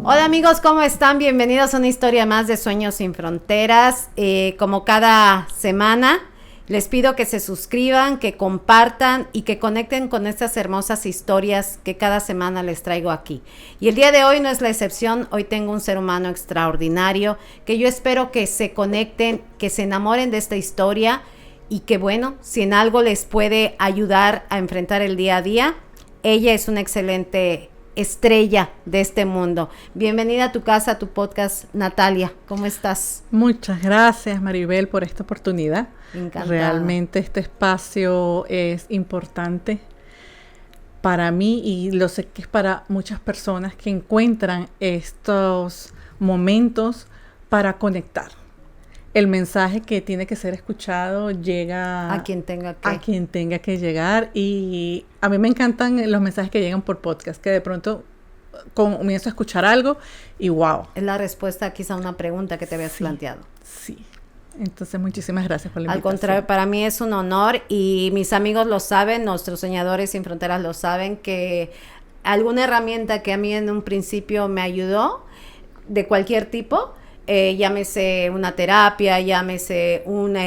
Hola amigos, ¿cómo están? Bienvenidos a una historia más de Sueños sin Fronteras. Como cada semana, les pido que se suscriban, que compartan y que conecten con estas hermosas historias que cada semana les traigo aquí. Y el día de hoy no es la excepción. Hoy tengo un ser humano extraordinario que yo espero que se conecten, que se enamoren de esta historia y que bueno, si en algo les puede ayudar a enfrentar el día a día, ella es una excelente estrella de este mundo. Bienvenida a tu casa, a tu podcast, Natalia. ¿Cómo estás? Muchas gracias, Maribel, por esta oportunidad. Encantada. Realmente este espacio es importante para mí y lo sé que es para muchas personas que encuentran estos momentos para conectar. El mensaje que tiene que ser escuchado llega a quien tenga que llegar, y a mí me encantan los mensajes que llegan por podcast, que de pronto comienzo a escuchar algo y wow. Es la respuesta quizá a una pregunta que te habías planteado. Sí. Entonces, muchísimas gracias por la invitación. Al contrario, para mí es un honor y mis amigos lo saben, nuestros Soñadores sin Fronteras lo saben, que alguna herramienta que a mí en un principio me ayudó, de cualquier tipo, llámese una terapia, llámese una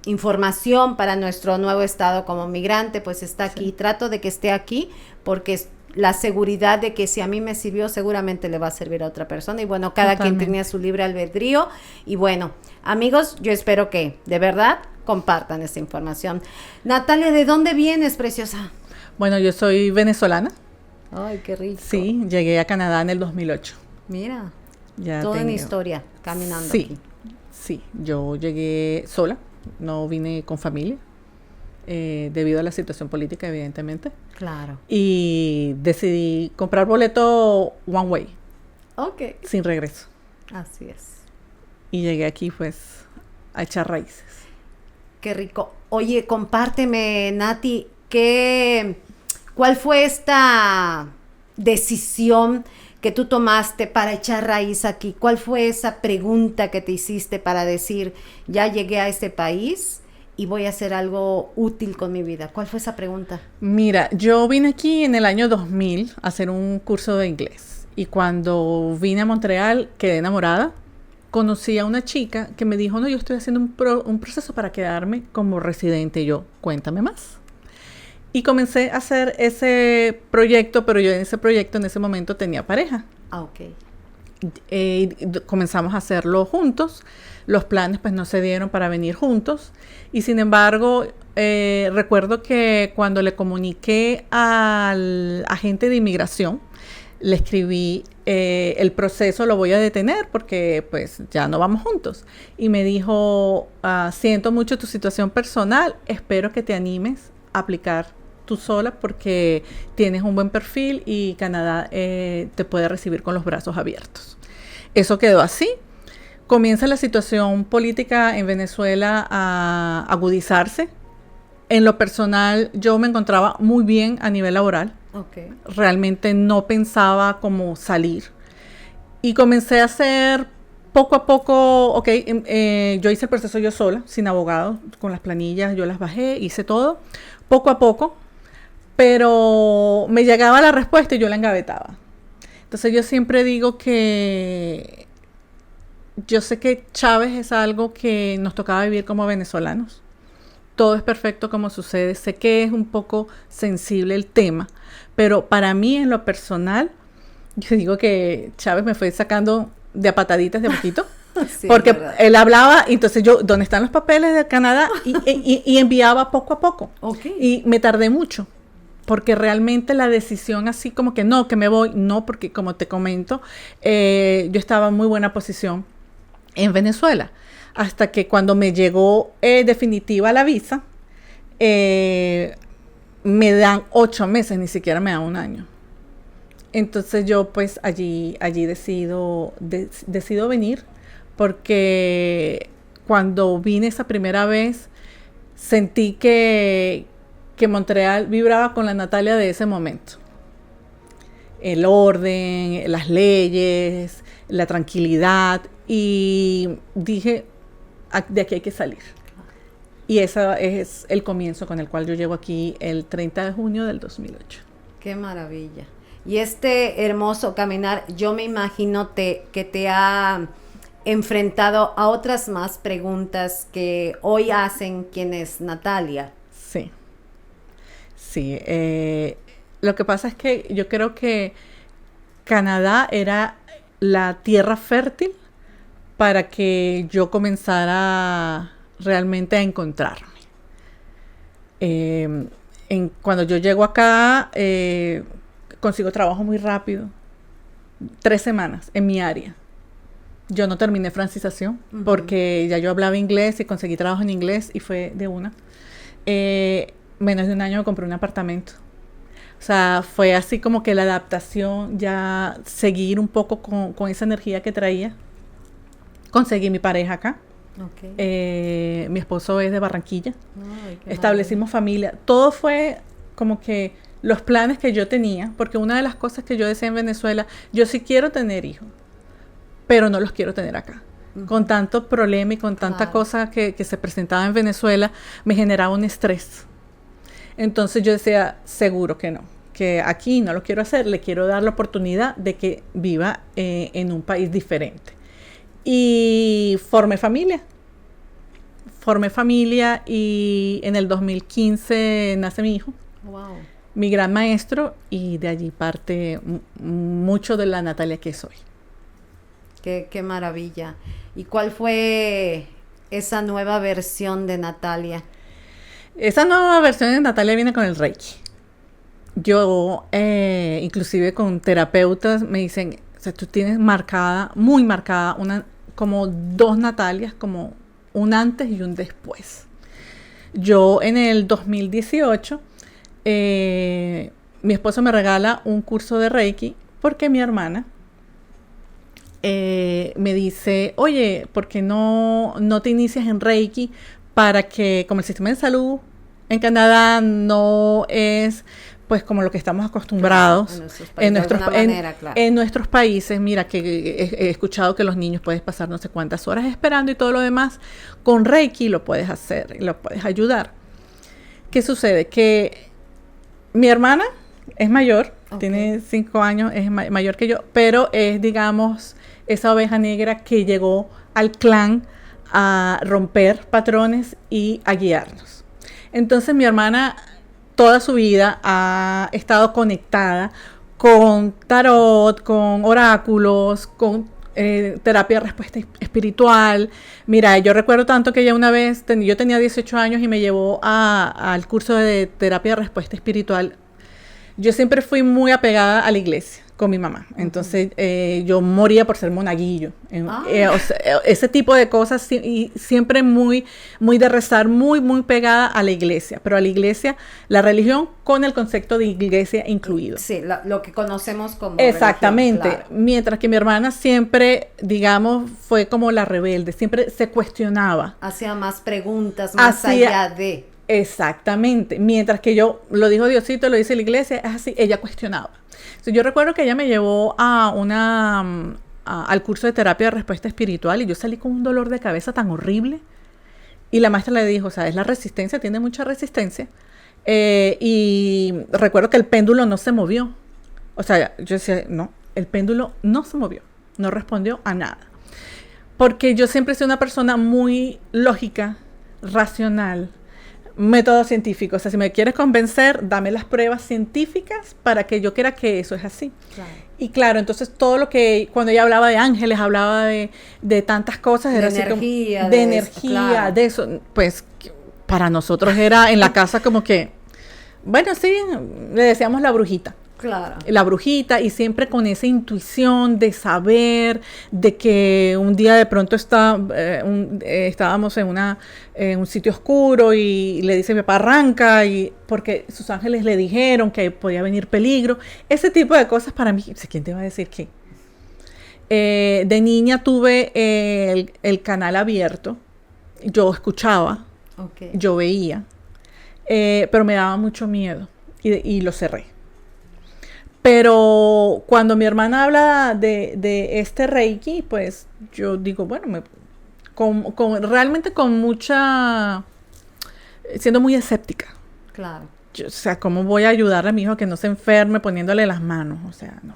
información para nuestro nuevo estado como migrante, pues está aquí. Sí. Trato de que esté aquí porque es la seguridad de que si a mí me sirvió, seguramente le va a servir a otra persona. Y bueno, cada quien tenía su libre albedrío. Y bueno, amigos, yo espero que de verdad compartan esta información. Natalia, ¿de dónde vienes, preciosa? Bueno, yo soy venezolana. Ay, qué rico. Sí, llegué a Canadá en el 2008. Mira. Toda una historia caminando aquí. Sí, yo llegué sola, no vine con familia, debido a la situación política, evidentemente. Claro. Y decidí comprar boleto one way. Ok. Sin regreso. Así es. Y llegué aquí, pues, a echar raíces. Qué rico. Oye, compárteme, Nati, ¿cuál fue esta decisión que tú tomaste para echar raíz aquí? ¿Cuál fue esa pregunta que te hiciste para decir, ya llegué a este país y voy a hacer algo útil con mi vida? ¿Cuál fue esa pregunta? Mira, yo vine aquí en el año 2000 a hacer un curso de inglés. Y cuando vine a Montreal, quedé enamorada. Conocí a una chica que me dijo, no, yo estoy haciendo un proceso para quedarme como residente. Y yo, cuéntame más. Y comencé a hacer ese proyecto, pero yo en ese proyecto en ese momento tenía pareja. Ah, ok. Comenzamos a hacerlo juntos. Los planes pues no se dieron para venir juntos. Y sin embargo, recuerdo que cuando le comuniqué al agente de inmigración, le escribí, el proceso lo voy a detener porque pues ya no vamos juntos. Y me dijo, siento mucho tu situación personal, espero que te animes a aplicar tú sola porque tienes un buen perfil y Canadá te puede recibir con los brazos abiertos. Eso quedó así. Comienza la situación política en Venezuela a agudizarse. En lo personal, yo me encontraba muy bien a nivel laboral. Okay. Realmente no pensaba cómo salir. Y comencé a hacer poco a poco, yo hice el proceso yo sola, sin abogado, con las planillas, yo las bajé, hice todo, poco a poco. Pero me llegaba la respuesta y yo la engavetaba. Entonces yo siempre digo que yo sé que Chávez es algo que nos tocaba vivir como venezolanos. Todo es perfecto como sucede. Sé que es un poco sensible el tema, pero para mí en lo personal, yo digo que Chávez me fue sacando de a pataditas de a poquito. Sí, porque él hablaba, y entonces yo, ¿dónde están los papeles de Canadá? Y enviaba poco a poco. Okay. Y me tardé mucho. Porque realmente la decisión así como que no, que me voy, no, porque como te comento, yo estaba en muy buena posición en Venezuela. Hasta que cuando me llegó definitiva la visa, me dan 8 meses, ni siquiera me dan un año. Entonces yo pues allí decido venir, porque cuando vine esa primera vez, sentí que Montreal vibraba con la Natalia de ese momento. El orden, las leyes, la tranquilidad, y dije, de aquí hay que salir. Y ese es el comienzo con el cual yo llego aquí el 30 de junio del 2008. Qué maravilla. Y este hermoso caminar, yo me imagino que te ha enfrentado a otras más preguntas que hoy hacen quién es Natalia. Sí, sí. Lo que pasa es que yo creo que Canadá era la tierra fértil para que yo comenzara realmente a encontrarme. Cuando yo llego acá, consigo trabajo muy rápido. 3 semanas en mi área. Yo no terminé francización porque ya yo hablaba inglés y conseguí trabajo en inglés y fue de una. Menos de un año compré un apartamento. O sea, fue así como que la adaptación, ya seguir un poco con esa energía que traía. Conseguí mi pareja acá. Okay. Mi esposo es de Barranquilla. Establecimos familia. Todo fue como que los planes que yo tenía, porque una de las cosas que yo decía en Venezuela, yo sí quiero tener hijos, pero no los quiero tener acá. Con tanto problema y con tanta cosa que se presentaba en Venezuela, me generaba un estrés. Entonces yo decía, seguro que no, que aquí no lo quiero hacer, le quiero dar la oportunidad de que viva en un país diferente. Y formé familia y en el 2015 nace mi hijo, mi gran maestro, y de allí parte mucho de la Natalia que soy. Qué maravilla. ¿Y cuál fue esa nueva versión de Natalia? Esa nueva versión de Natalia viene con el Reiki. Yo, inclusive con terapeutas, me dicen, o sea, tú tienes muy marcada, como 2 Natalias, como un antes y un después. Yo en el 2018, mi esposo me regala un curso de Reiki porque mi hermana me dice, oye, ¿por qué no te inicias en Reiki para que, como el sistema de salud en Canadá no es pues como lo que estamos acostumbrados en nuestros países? Mira, que he escuchado que los niños puedes pasar no sé cuántas horas esperando y todo lo demás. Con Reiki lo puedes hacer y lo puedes ayudar. ¿Qué sucede? Que mi hermana es mayor, tiene 5 años, es mayor que yo, pero es, digamos, esa oveja negra que llegó al clan a romper patrones y a guiarnos. Entonces mi hermana toda su vida ha estado conectada con tarot, con oráculos, con terapia de respuesta espiritual. Mira, yo recuerdo tanto que ella una vez, yo tenía 18 años y me llevó al curso de terapia de respuesta espiritual. Yo siempre fui muy apegada a la iglesia con mi mamá. Entonces, yo moría por ser monaguillo. O sea, ese tipo de cosas, y siempre muy, muy de rezar, muy, muy pegada a la iglesia. Pero a la iglesia, la religión con el concepto de iglesia incluido. Sí, lo que conocemos como exactamente. Religión, claro. Mientras que mi hermana siempre, digamos, fue como la rebelde. Siempre se cuestionaba. Hacía más preguntas, más allá de... Exactamente. Mientras que yo, lo dijo Diosito, lo dice la iglesia, es así, ella cuestionaba. Entonces, yo recuerdo que ella me llevó al curso de terapia de respuesta espiritual y yo salí con un dolor de cabeza tan horrible. Y la maestra le dijo, o sea, es la resistencia, tiene mucha resistencia. Y recuerdo que el péndulo no se movió. O sea, yo decía, no, el péndulo no se movió, no respondió a nada. Porque yo siempre he sido una persona muy lógica, racional, método científico. O sea, si me quieres convencer, dame las pruebas científicas para que yo quiera que eso es así. Claro. Y claro, entonces todo lo que, cuando ella hablaba de ángeles, hablaba de tantas cosas, era así como de energía, claro, de eso, pues para nosotros era en la casa como que, bueno, sí, le decíamos la brujita. Claro. La brujita, y siempre con esa intuición de saber, de que un día de pronto estábamos en un sitio oscuro y le dice mi papá arranca, y porque sus ángeles le dijeron que podía venir peligro. Ese tipo de cosas para mí, ¿quién te va a decir qué? De niña tuve el canal abierto, yo escuchaba, yo veía, pero me daba mucho miedo y lo cerré. Pero cuando mi hermana habla de este Reiki, pues yo digo, bueno, realmente con mucha, siendo muy escéptica. Claro. o sea, ¿cómo voy a ayudar a mi hijo a que no se enferme poniéndole las manos? O sea, no.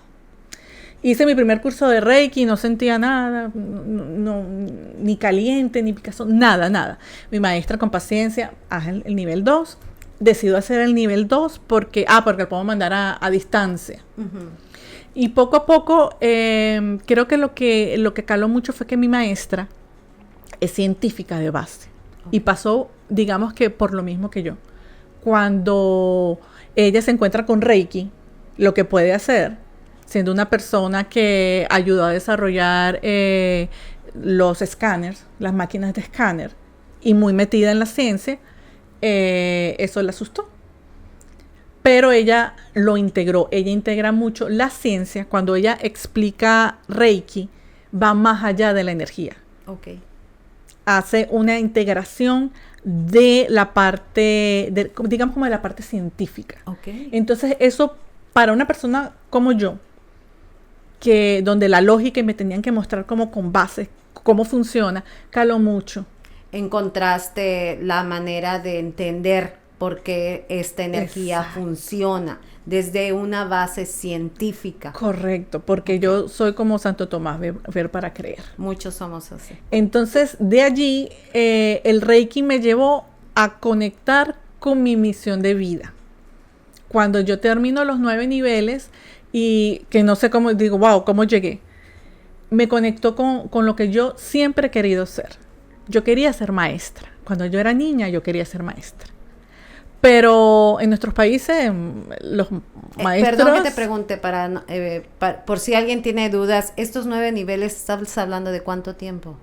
Hice mi primer curso de Reiki, no sentía nada, ni caliente, ni picazón, nada. Mi maestra con paciencia, haz el nivel 2. Decido hacer el nivel 2 porque lo puedo mandar a distancia. Uh-huh. Y poco a poco, creo que lo que caló mucho fue que mi maestra es científica de base. Okay. Y pasó, digamos que por lo mismo que yo. Cuando ella se encuentra con Reiki, lo que puede hacer, siendo una persona que ayudó a desarrollar los escáneres, las máquinas de escáner, y muy metida en la ciencia, eso la asustó. Pero ella lo integró, ella integra mucho la ciencia. Cuando ella explica Reiki, va más allá de la energía. Okay. Hace una integración de la parte, digamos como de la parte científica. Okay. Entonces eso, para una persona como yo, donde la lógica me tenían que mostrar como con bases, cómo funciona, caló mucho. Encontraste la manera de entender por qué esta energía Exacto. funciona desde una base científica. Correcto, porque yo soy como Santo Tomás, ver para creer. Muchos somos así. Entonces, de allí, el Reiki me llevó a conectar con mi misión de vida. Cuando yo termino los 9 niveles y que no sé cómo, digo, wow, ¿cómo llegué? Me conectó con lo que yo siempre he querido ser. Yo quería ser maestra. Cuando yo era niña, yo quería ser maestra. Pero en nuestros países, los maestros... Perdón que te pregunte, por si alguien tiene dudas, ¿estos 9 niveles estás hablando de cuánto tiempo?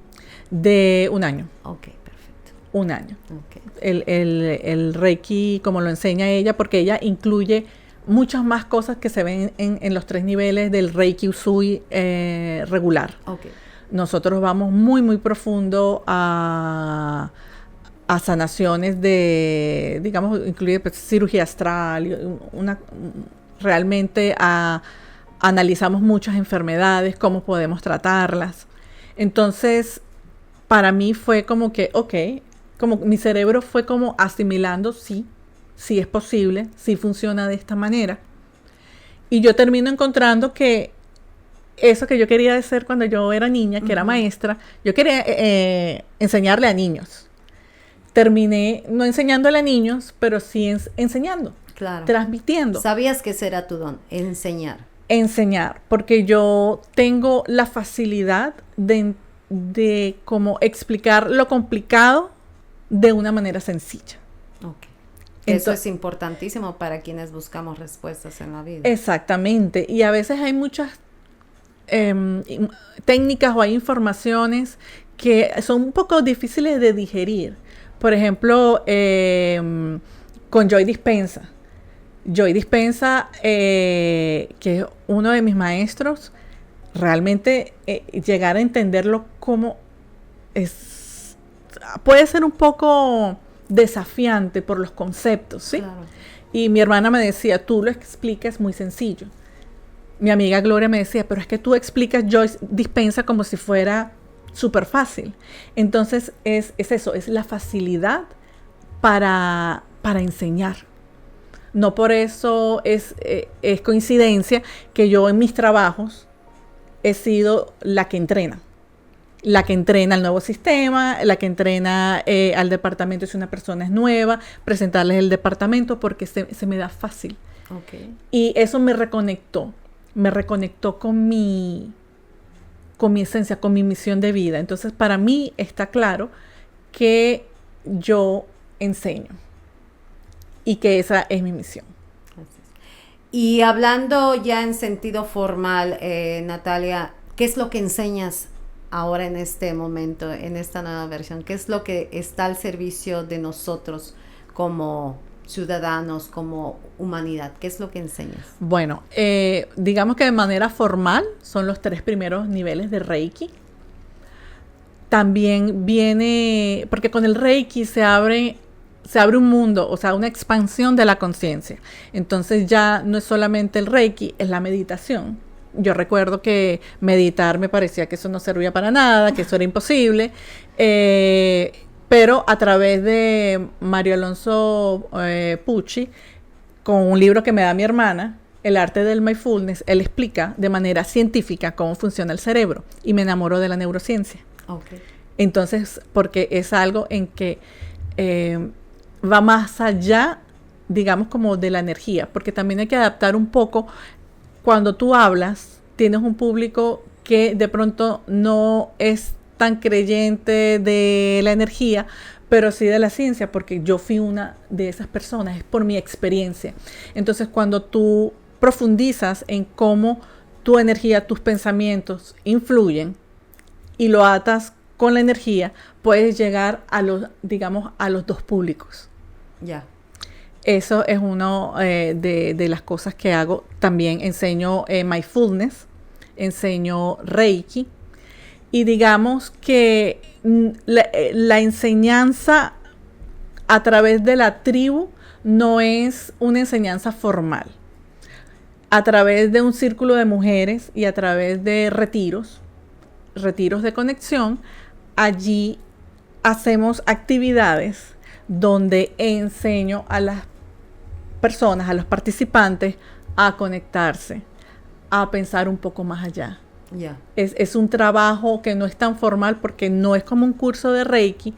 De 1 año. Ok, perfecto. 1 año. Okay. El Reiki, como lo enseña ella, porque ella incluye muchas más cosas que se ven en los 3 niveles del Reiki Usui regular. Okay. Nosotros vamos muy, muy profundo a sanaciones de, digamos, incluye pues, cirugía astral, realmente analizamos muchas enfermedades, cómo podemos tratarlas. Entonces, para mí fue como que, como mi cerebro fue como asimilando, sí es posible, sí funciona de esta manera. Y yo termino encontrando que eso que yo quería hacer cuando yo era niña, que era maestra, yo quería enseñarle a niños. Terminé no enseñándole a niños, pero sí enseñando, claro. Transmitiendo. ¿Sabías que ese era tu don? Enseñar. Enseñar, porque yo tengo la facilidad de como explicar lo complicado de una manera sencilla. Okay. Eso es importantísimo para quienes buscamos respuestas en la vida. Exactamente, y a veces hay muchas técnicas o hay informaciones que son un poco difíciles de digerir. Por ejemplo, con Joy Dispenza. Joy Dispenza, que es uno de mis maestros, realmente llegar a entenderlo como es, puede ser un poco desafiante por los conceptos, ¿sí? Claro. Y mi hermana me decía, tú lo explicas muy sencillo. Mi amiga Gloria me decía, pero es que tú explicas Joy Dispenza como si fuera súper fácil. Entonces es eso, es la facilidad para enseñar. No por eso es coincidencia que yo en mis trabajos he sido la que entrena el nuevo sistema, la que entrena al departamento si una persona es nueva, presentarles el departamento porque se me da fácil. Okay. Y eso me reconectó con mi esencia, con mi misión de vida. Entonces, para mí está claro que yo enseño y que esa es mi misión. Y hablando ya en sentido formal, Natalia, ¿qué es lo que enseñas ahora en este momento, en esta nueva versión? ¿Qué es lo que está al servicio de nosotros como ciudadanos, como humanidad? ¿Qué es lo que enseñas? Bueno, digamos que de manera formal son los 3 primeros niveles de Reiki. También viene, porque con el Reiki se abre un mundo, o sea, una expansión de la conciencia. Entonces ya no es solamente el Reiki, es la meditación. Yo recuerdo que meditar me parecía que eso no servía para nada, que eso era imposible. Pero a través de Mario Alonso Pucci, con un libro que me da mi hermana, El arte del mindfulness, él explica de manera científica cómo funciona el cerebro y me enamoro de la neurociencia. Okay. Entonces, porque es algo en que va más allá, digamos, como de la energía, porque también hay que adaptar un poco. Cuando tú hablas, tienes un público que de pronto no es tan creyente de la energía, pero sí de la ciencia, porque yo fui una de esas personas, es por mi experiencia. Entonces, cuando tú profundizas en cómo tu energía, tus pensamientos influyen y lo atas con la energía, puedes llegar a los, digamos, a los dos públicos. Ya. Eso es una de las cosas que hago. También enseño mindfulness, enseño Reiki. Y digamos que la enseñanza a través de la tribu no es una enseñanza formal. A través de un círculo de mujeres y a través de retiros de conexión, allí hacemos actividades donde enseño a las personas, a los participantes, a conectarse, a pensar un poco más allá. Yeah. Es un trabajo que no es tan formal porque no es como un curso de Reiki,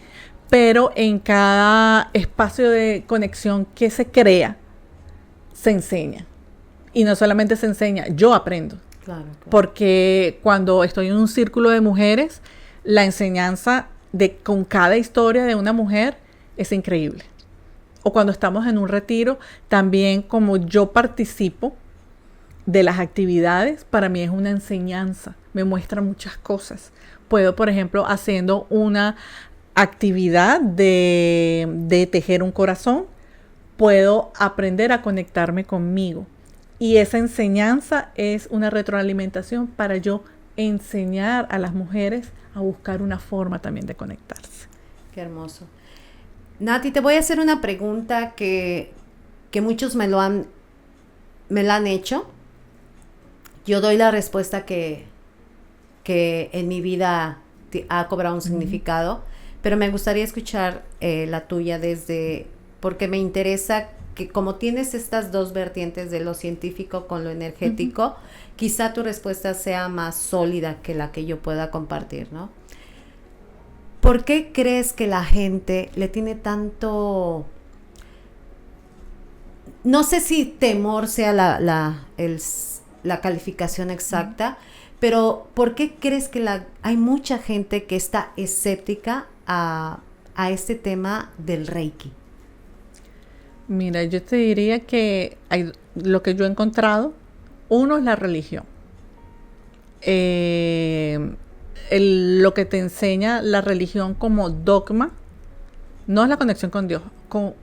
pero en cada espacio de conexión que se crea, se enseña. Y no solamente se enseña, yo aprendo. Claro. Porque cuando estoy en un círculo de mujeres, la enseñanza con cada historia de una mujer es increíble. O cuando estamos en un retiro, también como yo participo de las actividades, para mí es una enseñanza, me muestra muchas cosas. Puedo, por ejemplo, haciendo una actividad de tejer un corazón, puedo aprender a conectarme conmigo. Y esa enseñanza es una retroalimentación para yo enseñar a las mujeres a buscar una forma también de conectarse. Qué hermoso. Nati, te voy a hacer una pregunta que muchos me la han hecho. Yo doy la respuesta que en mi vida ha cobrado un significado, pero me gustaría escuchar la tuya porque me interesa que como tienes estas dos vertientes de lo científico con lo energético, quizá tu respuesta sea más sólida que la que yo pueda compartir, ¿no? ¿Por qué crees que la gente le tiene tanto... No sé si temor sea la calificación exacta, pero ¿por qué crees que hay mucha gente que está escéptica a este tema del Reiki? Mira, yo te diría que lo que yo he encontrado, uno es la religión. Lo que te enseña la religión como dogma, no es la conexión con Dios,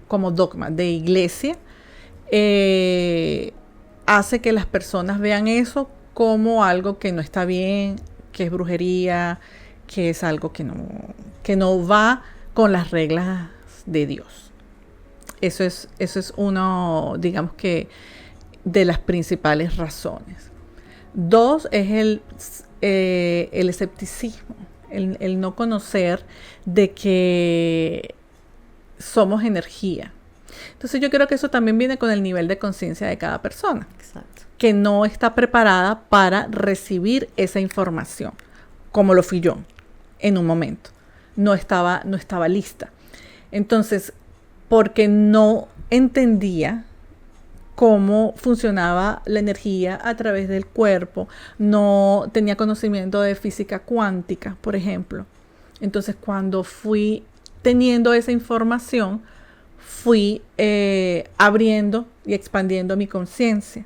como dogma de iglesia, hace que las personas vean eso como algo que no está bien, que es brujería, que es algo que no va con las reglas de Dios. Eso es uno, digamos que, de las principales razones. Dos es el escepticismo, el no conocer de que somos energía. Entonces yo creo que eso también viene con el nivel de conciencia de cada persona. Exacto. Que no está preparada para recibir esa información, como lo fui yo en un momento. No estaba lista. Entonces, porque no entendía cómo funcionaba la energía a través del cuerpo, no tenía conocimiento de física cuántica, por ejemplo. Entonces, cuando fui teniendo esa información, fui abriendo y expandiendo mi conciencia.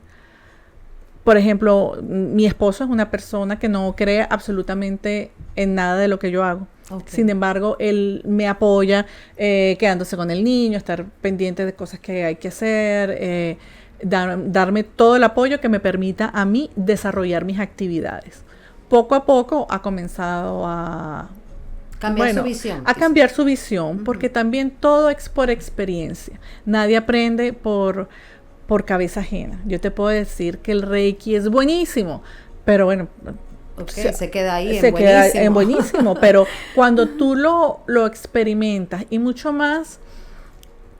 Por ejemplo, mi esposo es una persona que no cree absolutamente en nada de lo que yo hago. Okay. Sin embargo, él me apoya quedándose con el niño, estar pendiente de cosas que hay que hacer, darme todo el apoyo que me permita a mí desarrollar mis actividades. Poco a poco ha comenzado a cambiar su visión. A cambiar su visión, porque también todo es por experiencia. Nadie aprende por cabeza ajena. Yo te puedo decir que el Reiki es buenísimo, pero bueno... Okay, se queda ahí en buenísimo, pero cuando tú lo experimentas, y mucho más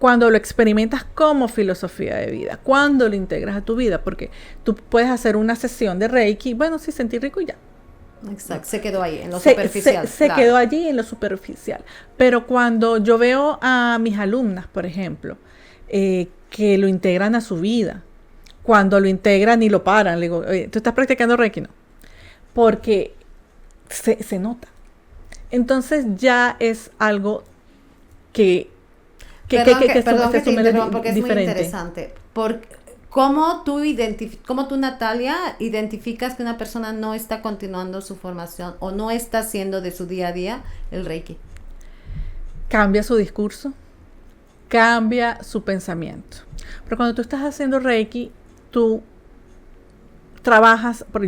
cuando lo experimentas como filosofía de vida, cuando lo integras a tu vida, porque tú puedes hacer una sesión de Reiki, bueno, sí, sentir rico y ya. Exacto, se quedó ahí, en lo superficial. Se quedó allí en lo superficial. Pero cuando yo veo a mis alumnas, por ejemplo, que lo integran a su vida, cuando lo integran y lo paran, le digo, ¿tú estás practicando Reiki? No. Porque se nota. Entonces ya es algo que perdón que te interrumpa, porque es muy interesante. ¿Cómo tú, Natalia, identificas que una persona no está continuando su formación o no está haciendo de su día a día el Reiki? Cambia su discurso, cambia su pensamiento. Pero cuando tú estás haciendo Reiki, tú trabajas, por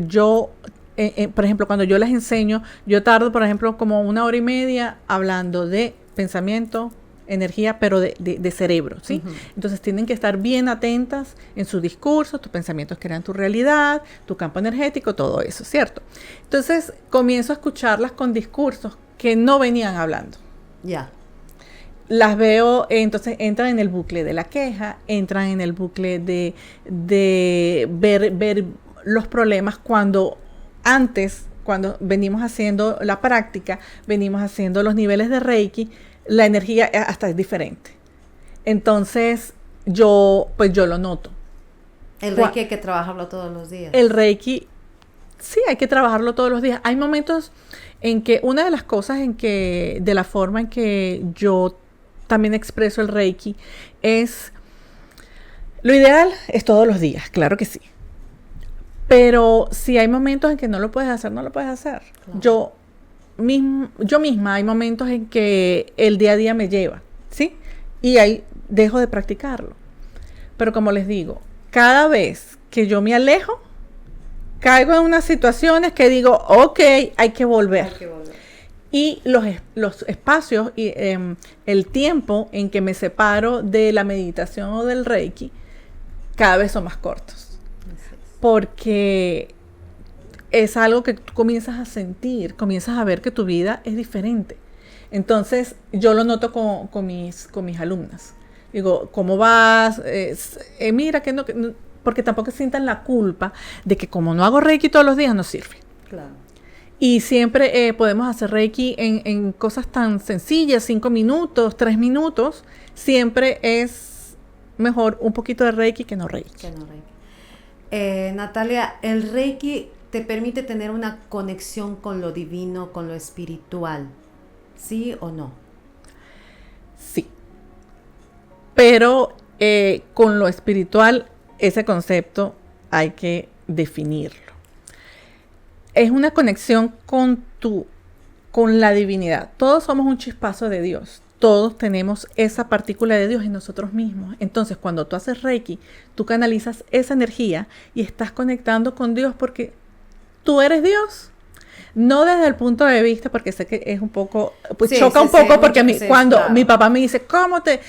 ejemplo, cuando yo les enseño, yo tardo, por ejemplo, como 1 hora y media hablando de pensamiento, energía, pero de cerebro, ¿sí? Uh-huh. Entonces tienen que estar bien atentas en su discurso, tus pensamientos crean tu realidad, tu campo energético, todo eso, ¿cierto? Entonces comienzo a escucharlas con discursos que no venían hablando. Ya. Yeah. Las veo, entonces entran en el bucle de la queja, entran en el bucle de ver los problemas cuando venimos haciendo la práctica, venimos haciendo los niveles de Reiki, la energía hasta es diferente. Entonces, yo lo noto. El Reiki hay que trabajarlo todos los días. El Reiki, sí, hay que trabajarlo todos los días. Hay momentos en que una de las cosas de la forma en que yo también expreso el Reiki es, lo ideal es todos los días, claro que sí. Pero si hay momentos en que no lo puedes hacer, no lo puedes hacer. Claro. Yo misma hay momentos en que el día a día me lleva, ¿sí? Y ahí dejo de practicarlo. Pero como les digo, cada vez que yo me alejo, caigo en unas situaciones que digo, ok, hay que volver. Y los espacios y el tiempo en que me separo de la meditación o del Reiki, cada vez son más cortos. Porque es algo que tú comienzas a sentir, comienzas a ver que tu vida es diferente. Entonces, yo lo noto con mis alumnas. Digo, ¿cómo vas? Mira, que no, porque tampoco sientan la culpa de que como no hago Reiki todos los días, no sirve. Claro. Y siempre podemos hacer Reiki en cosas tan sencillas, 5 minutos, 3 minutos. Siempre es mejor un poquito de Reiki que no Reiki. Natalia, el Reiki te permite tener una conexión con lo divino, con lo espiritual, ¿sí o no? Sí. Pero con lo espiritual, ese concepto hay que definirlo. Es una conexión con la divinidad. Todos somos un chispazo de Dios. Todos tenemos esa partícula de Dios en nosotros mismos. Entonces, cuando tú haces Reiki, tú canalizas esa energía y estás conectando con Dios porque tú eres Dios. No desde el punto de vista, porque sé que es un poco, pues sí, choca un poco, porque cuando claro. Mi papá me dice, ¿cómo te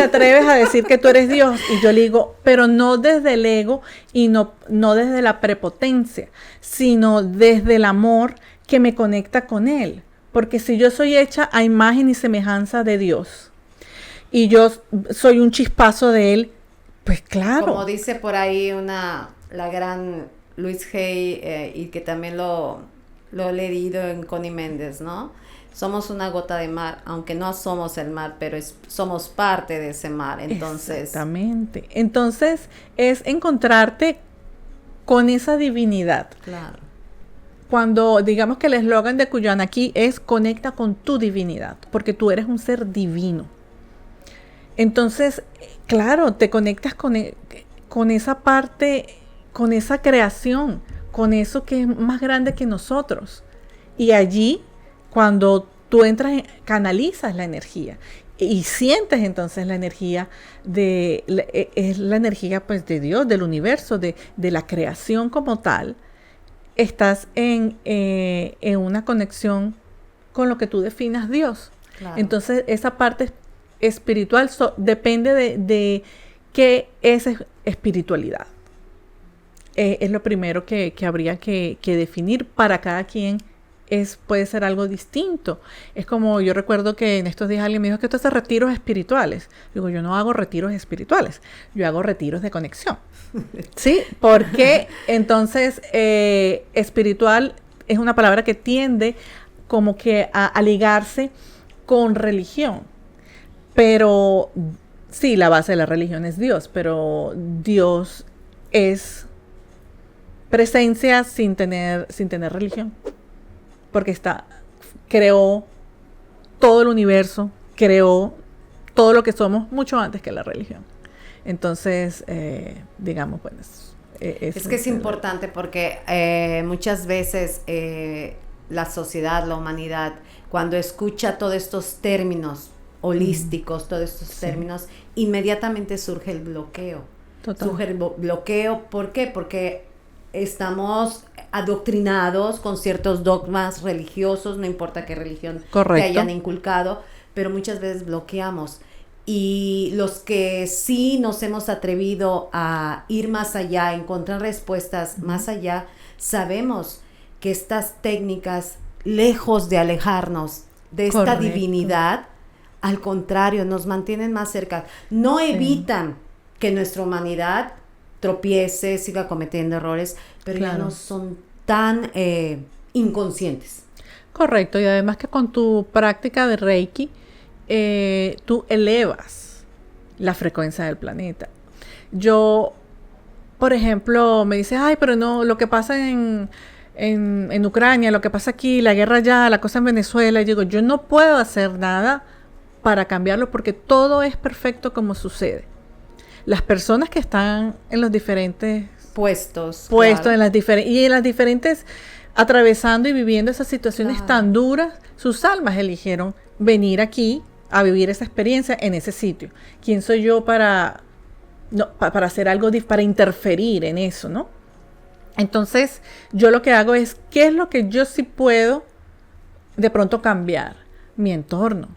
atreves a decir que tú eres Dios? Y yo le digo, pero no desde el ego y no desde la prepotencia, sino desde el amor que me conecta con Él. Porque si yo soy hecha a imagen y semejanza de Dios y yo soy un chispazo de Él, pues claro. Como dice por ahí la gran Luis Hay, y que también lo he leído en Connie Méndez, ¿no? Somos una gota de mar, aunque no somos el mar, pero somos parte de ese mar, entonces. Exactamente. Entonces, es encontrarte con esa divinidad. Claro. Cuando digamos que el eslogan de Kuyanaki es conecta con tu divinidad, porque tú eres un ser divino. Entonces, claro, te conectas con esa parte, con esa creación, con eso que es más grande que nosotros. Y allí, cuando tú entras, canalizas la energía y sientes entonces la energía es la energía pues de Dios, del universo, de la creación como tal. Estás en una conexión con lo que tú definas Dios. Claro. Entonces, esa parte espiritual depende de qué es espiritualidad. Es lo primero que habría que definir para cada quien puede ser algo distinto. Es como, yo recuerdo que en estos días alguien me dijo que esto hace retiros espirituales. Digo, yo no hago retiros espirituales, yo hago retiros de conexión. Sí, porque entonces espiritual es una palabra que tiende como que a ligarse con religión. Pero sí, la base de la religión es Dios, pero Dios es presencia sin tener religión. Porque creó todo el universo, creó todo lo que somos mucho antes que la religión. Entonces, digamos, pues... es que es importante porque muchas veces la sociedad, la humanidad, cuando escucha todos estos términos holísticos, todos estos términos, inmediatamente surge el bloqueo. Total. Surge el bloqueo, ¿por qué? Porque estamos adoctrinados con ciertos dogmas religiosos, no importa qué religión te hayan inculcado, pero muchas veces bloqueamos. Y los que sí nos hemos atrevido a ir más allá, encontrar respuestas más allá, sabemos que estas técnicas, lejos de alejarnos de esta divinidad, al contrario, nos mantienen más cerca. No evitan que nuestra humanidad tropiece, siga cometiendo errores, pero ya no son tan inconscientes. Correcto, y además que con tu práctica de Reiki, tú elevas la frecuencia del planeta. Yo, por ejemplo, me dices, ay, pero no, lo que pasa en Ucrania, lo que pasa aquí, la guerra allá, la cosa en Venezuela, y digo, yo no puedo hacer nada para cambiarlo porque todo es perfecto como sucede. Las personas que están en los diferentes puestos claro. en las diferentes atravesando y viviendo esas situaciones tan duras, sus almas eligieron venir aquí a vivir esa experiencia en ese sitio. ¿Quién soy yo para hacer algo, para interferir en eso, ¿no? Entonces, yo lo que hago es, ¿qué es lo que yo sí puedo de pronto cambiar? Mi entorno.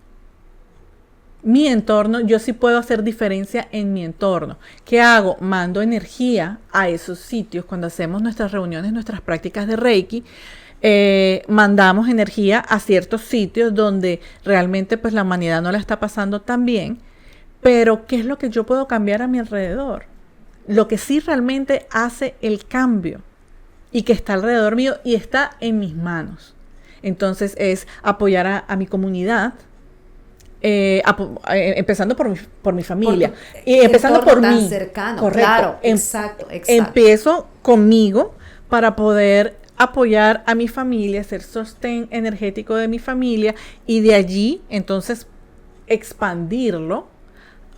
Yo sí puedo hacer diferencia en mi entorno. ¿Qué hago? Mando energía a esos sitios. Cuando hacemos nuestras reuniones, nuestras prácticas de Reiki, mandamos energía a ciertos sitios donde realmente pues la humanidad no la está pasando tan bien. Pero ¿qué es lo que yo puedo cambiar a mi alrededor? Lo que sí realmente hace el cambio y que está alrededor mío y está en mis manos. Entonces es apoyar a mi comunidad, empezando por mi familia y empezando por mí cercano, correcto. Claro, exacto. Empiezo conmigo para poder apoyar a mi familia, ser sostén energético de mi familia y de allí entonces expandirlo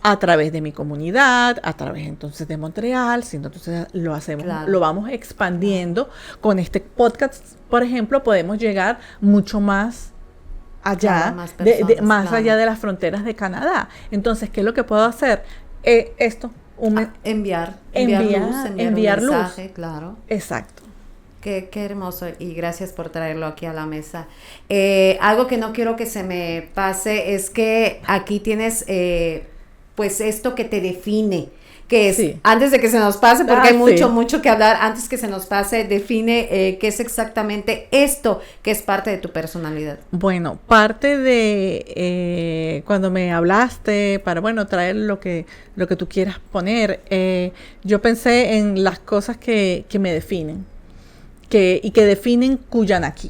a través de mi comunidad, a través entonces de Montreal, si entonces lo hacemos, lo vamos expandiendo. Con este podcast, por ejemplo, podemos llegar mucho más allá, más allá de las fronteras de Canadá. Entonces, ¿qué es lo que puedo hacer? Enviar mensaje, luz. Claro. Exacto. Qué hermoso, y gracias por traerlo aquí a la mesa. Algo que no quiero que se me pase es que aquí tienes pues esto que te define, que es, antes de que se nos pase, porque hay mucho que hablar, antes que se nos pase, define qué es exactamente esto que es parte de tu personalidad. Bueno, parte de cuando me hablaste para, traer lo que tú quieras poner, yo pensé en las cosas que me definen, y que definen Kuyanaki.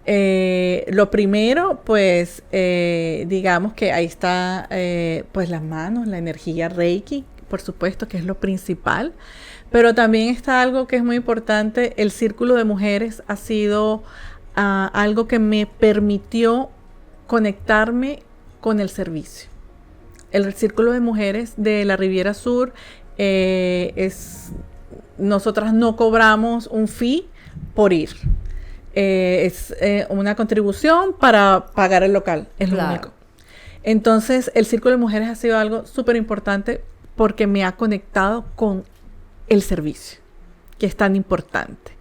Lo primero, pues, digamos que ahí está, pues, las manos, la energía Reiki, por supuesto, que es lo principal, pero también está algo que es muy importante. El círculo de mujeres ha sido algo que me permitió conectarme con el servicio. El círculo de mujeres de la Riviera Sur nosotras no cobramos un fee por ir. Es una contribución para pagar el local, es lo único. Entonces, el Círculo de Mujeres ha sido algo súper importante porque me ha conectado con el servicio, que es tan importante.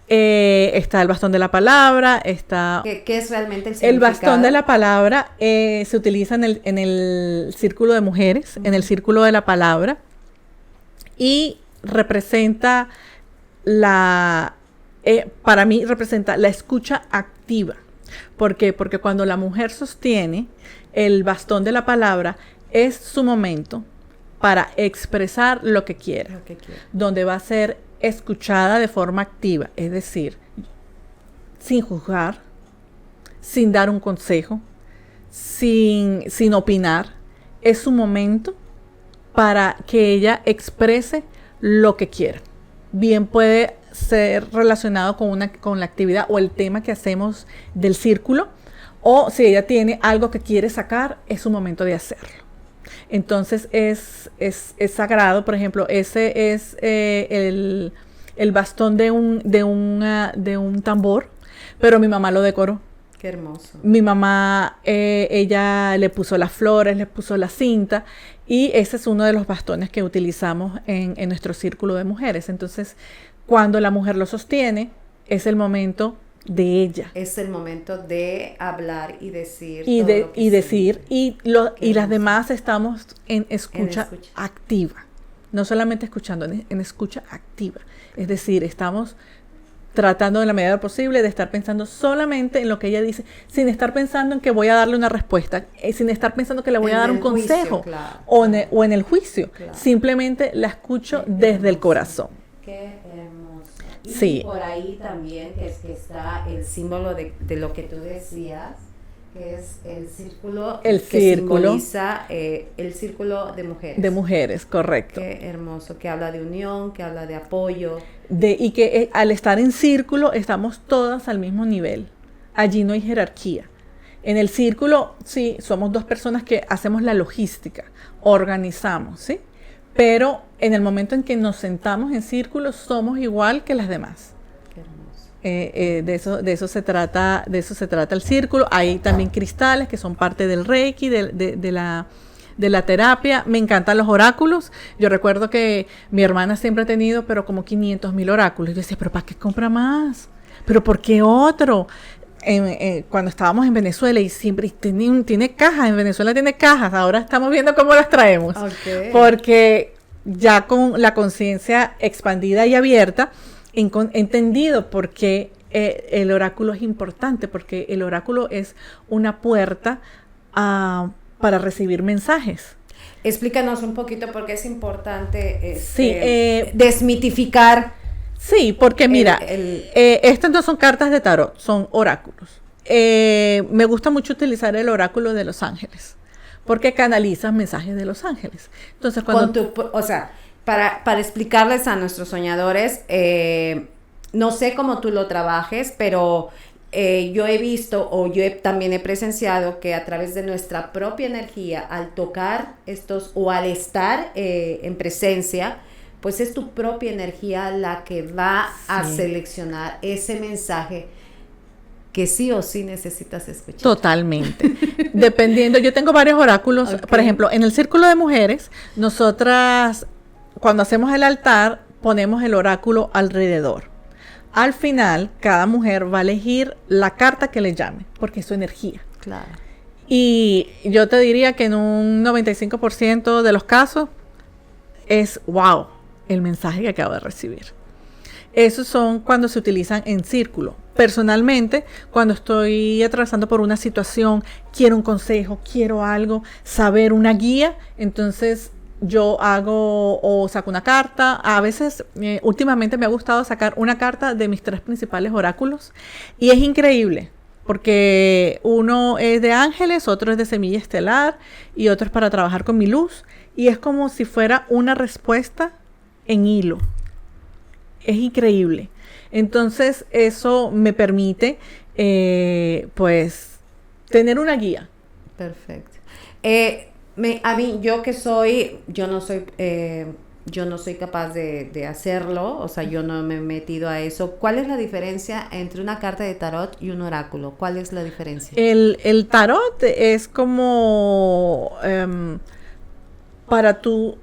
Está el bastón de la palabra, está... ¿Qué es realmente el significado? El bastón de la palabra se utiliza en el Círculo de Mujeres, en el Círculo de la Palabra, y representa la para mí representa la escucha activa. ¿Por qué? Porque cuando la mujer sostiene el bastón de la palabra, es su momento para expresar lo que quiera, donde va a ser escuchada de forma activa, es decir, sin juzgar, sin dar un consejo, sin opinar. Es su momento para que ella exprese lo que quiera. Bien puede ser relacionado con la actividad o el tema que hacemos del círculo, o si ella tiene algo que quiere sacar, es su momento de hacerlo. Entonces es sagrado. Por ejemplo, ese es el bastón de un tambor, pero mi mamá lo decoró. Qué hermoso. Mi mamá, ella le puso las flores, le puso la cinta, y ese es uno de los bastones que utilizamos en nuestro círculo de mujeres. Entonces, cuando la mujer lo sostiene, es el momento de ella. Es el momento de hablar y decir. Y las demás estamos en escucha activa. No solamente escuchando, en escucha activa. Es decir, estamos tratando en la medida posible de estar pensando solamente en lo que ella dice, sin estar pensando en que voy a darle una respuesta, sin estar pensando que le voy a dar un consejo, claro, o en el juicio. Claro. Simplemente la escucho desde el corazón. Qué hermoso. Y sí. Por ahí también que está el símbolo de lo que tú decías, que es el círculo. Simboliza el círculo de mujeres. De mujeres, correcto. Qué hermoso, que habla de unión, que habla de apoyo. Y que al estar en círculo estamos todas al mismo nivel. Allí no hay jerarquía. En el círculo, sí, somos dos personas que hacemos la logística, organizamos, ¿sí? Pero en el momento en que nos sentamos en círculo, somos igual que las demás. Qué hermoso. De eso se trata el círculo. Hay también cristales que son parte del Reiki, de la terapia. Me encantan los oráculos. Yo recuerdo que mi hermana siempre ha tenido, pero como 500,000 oráculos. Yo decía, ¿pero para qué compra más? ¿Pero por qué otro? Cuando estábamos en Venezuela, y siempre tiene cajas, en Venezuela tiene cajas, ahora estamos viendo cómo las traemos. Okay. Porque ya con la conciencia expandida y abierta, he entendido por qué el oráculo es importante, porque el oráculo es una puerta para recibir mensajes. Explícanos un poquito por qué es importante desmitificar. Sí, porque mira, estas no son cartas de tarot, son oráculos. Me gusta mucho utilizar el oráculo de los ángeles, porque canalizas mensajes de los ángeles. Entonces, para explicarles a nuestros soñadores, no sé cómo tú lo trabajes, pero yo he visto también he presenciado que a través de nuestra propia energía, al tocar estos o al estar en presencia, pues es tu propia energía la que va a seleccionar ese mensaje que sí o sí necesitas escuchar. Totalmente. Dependiendo, yo tengo varios oráculos. Okay. Por ejemplo, en el círculo de mujeres, nosotras, cuando hacemos el altar, ponemos el oráculo alrededor. Al final, cada mujer va a elegir la carta que le llame, porque es su energía. Claro. Y yo te diría que en un 95% de los casos es wow, el mensaje que acabo de recibir. Esos son cuando se utilizan en círculo. Personalmente, cuando estoy atravesando por una situación, quiero un consejo, quiero algo, saber una guía, entonces yo hago o saco una carta. A veces, últimamente me ha gustado sacar una carta de mis 3 principales oráculos, y es increíble porque uno es de ángeles, otro es de semilla estelar y otro es para trabajar con mi luz, y es como si fuera una respuesta en hilo. Es increíble. Entonces eso me permite pues tener una guía. Perfecto. A mí, yo no soy capaz de hacerlo, o sea, yo no me he metido a eso. ¿Cuál es la diferencia entre una carta de tarot y un oráculo? ¿Cuál es la diferencia? El tarot es como para tú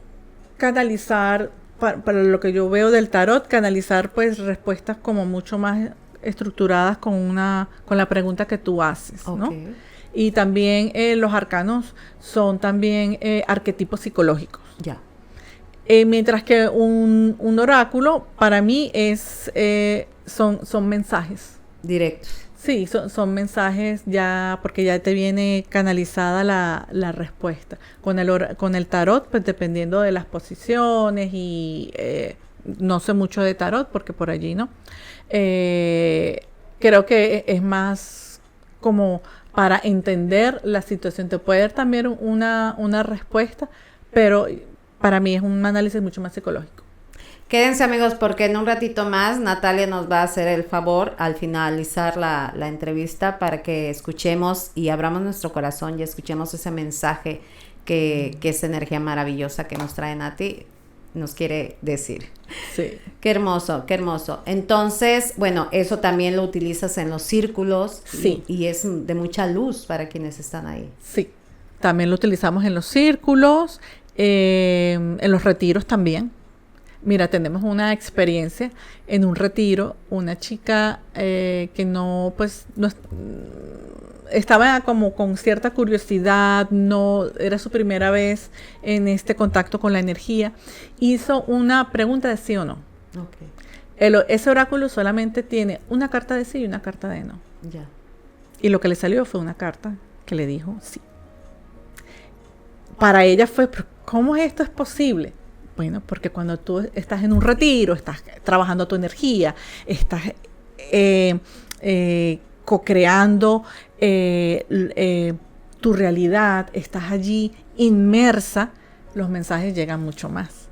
canalizar, para lo que yo veo del tarot, canalizar pues respuestas como mucho más estructuradas con la pregunta que tú haces, ¿no? Okay. Y también los arcanos son también arquetipos psicológicos. Ya. Mientras que un oráculo para mí son mensajes. Directos. Sí, son mensajes ya, porque ya te viene canalizada la respuesta. Con el tarot, pues dependiendo de las posiciones y no sé mucho de tarot porque por allí no. Creo que es más como para entender la situación. Te puede dar también una respuesta, pero para mí es un análisis mucho más psicológico. Quédense, amigos, porque en un ratito más Natalia nos va a hacer el favor al finalizar la entrevista para que escuchemos y abramos nuestro corazón y escuchemos ese mensaje que esa energía maravillosa que nos trae Nati nos quiere decir. Sí. Qué hermoso, qué hermoso. Entonces, bueno, eso también lo utilizas en los círculos. Sí. Y es de mucha luz para quienes están ahí. Sí, también lo utilizamos en los círculos, en los retiros también. Mira, tenemos una experiencia en un retiro, una chica que no estaba como con cierta curiosidad, no era su primera vez en este contacto con la energía, hizo una pregunta de sí o no. Okay. Ese oráculo solamente tiene una carta de sí y una carta de no. Ya. Y lo que le salió fue una carta que le dijo sí. Para ella fue, ¿cómo esto es posible? Bueno, porque cuando tú estás en un retiro, estás trabajando tu energía, estás co-creando tu realidad, estás allí inmersa, los mensajes llegan mucho más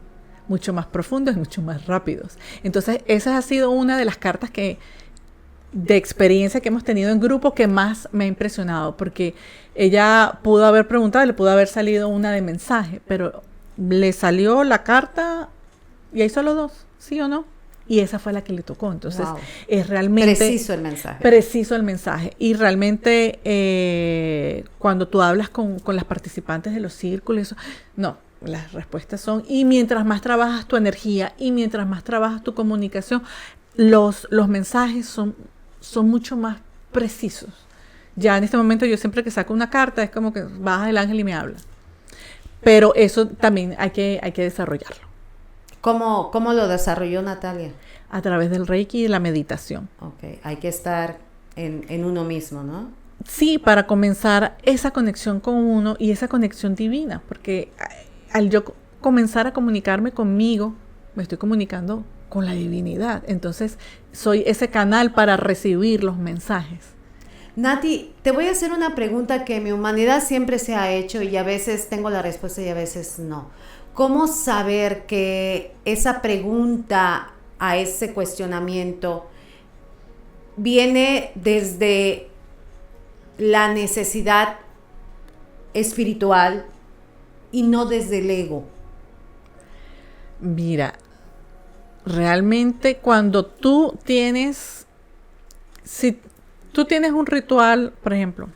profundos y mucho más rápidos. Entonces, esa ha sido una de las cartas de experiencia que hemos tenido en grupo que más me ha impresionado, porque ella pudo haber preguntado, le pudo haber salido una de mensaje, pero le salió la carta y hay solo dos, ¿sí o no? Y esa fue la que le tocó. Entonces, wow, es realmente preciso el mensaje. Preciso el mensaje. Y realmente cuando tú hablas con las participantes de los círculos, no, las respuestas son, y mientras más trabajas tu energía y mientras más trabajas tu comunicación, los mensajes son mucho más precisos. Ya en este momento yo siempre que saco una carta es como que baja el ángel y me habla. Pero eso también hay que desarrollarlo. ¿Cómo lo desarrolló Natalia? A través del Reiki y de la meditación. Ok, hay que estar en uno mismo, ¿no? Sí, para comenzar esa conexión con uno y esa conexión divina, porque al yo comenzar a comunicarme conmigo, me estoy comunicando con la divinidad. Entonces, soy ese canal para recibir los mensajes. Nati, te voy a hacer una pregunta que mi humanidad siempre se ha hecho y a veces tengo la respuesta y a veces no. ¿Cómo saber que esa pregunta a ese cuestionamiento viene desde la necesidad espiritual y no desde el ego? Mira, realmente cuando tú tienes, si tú tienes un ritual, por ejemplo,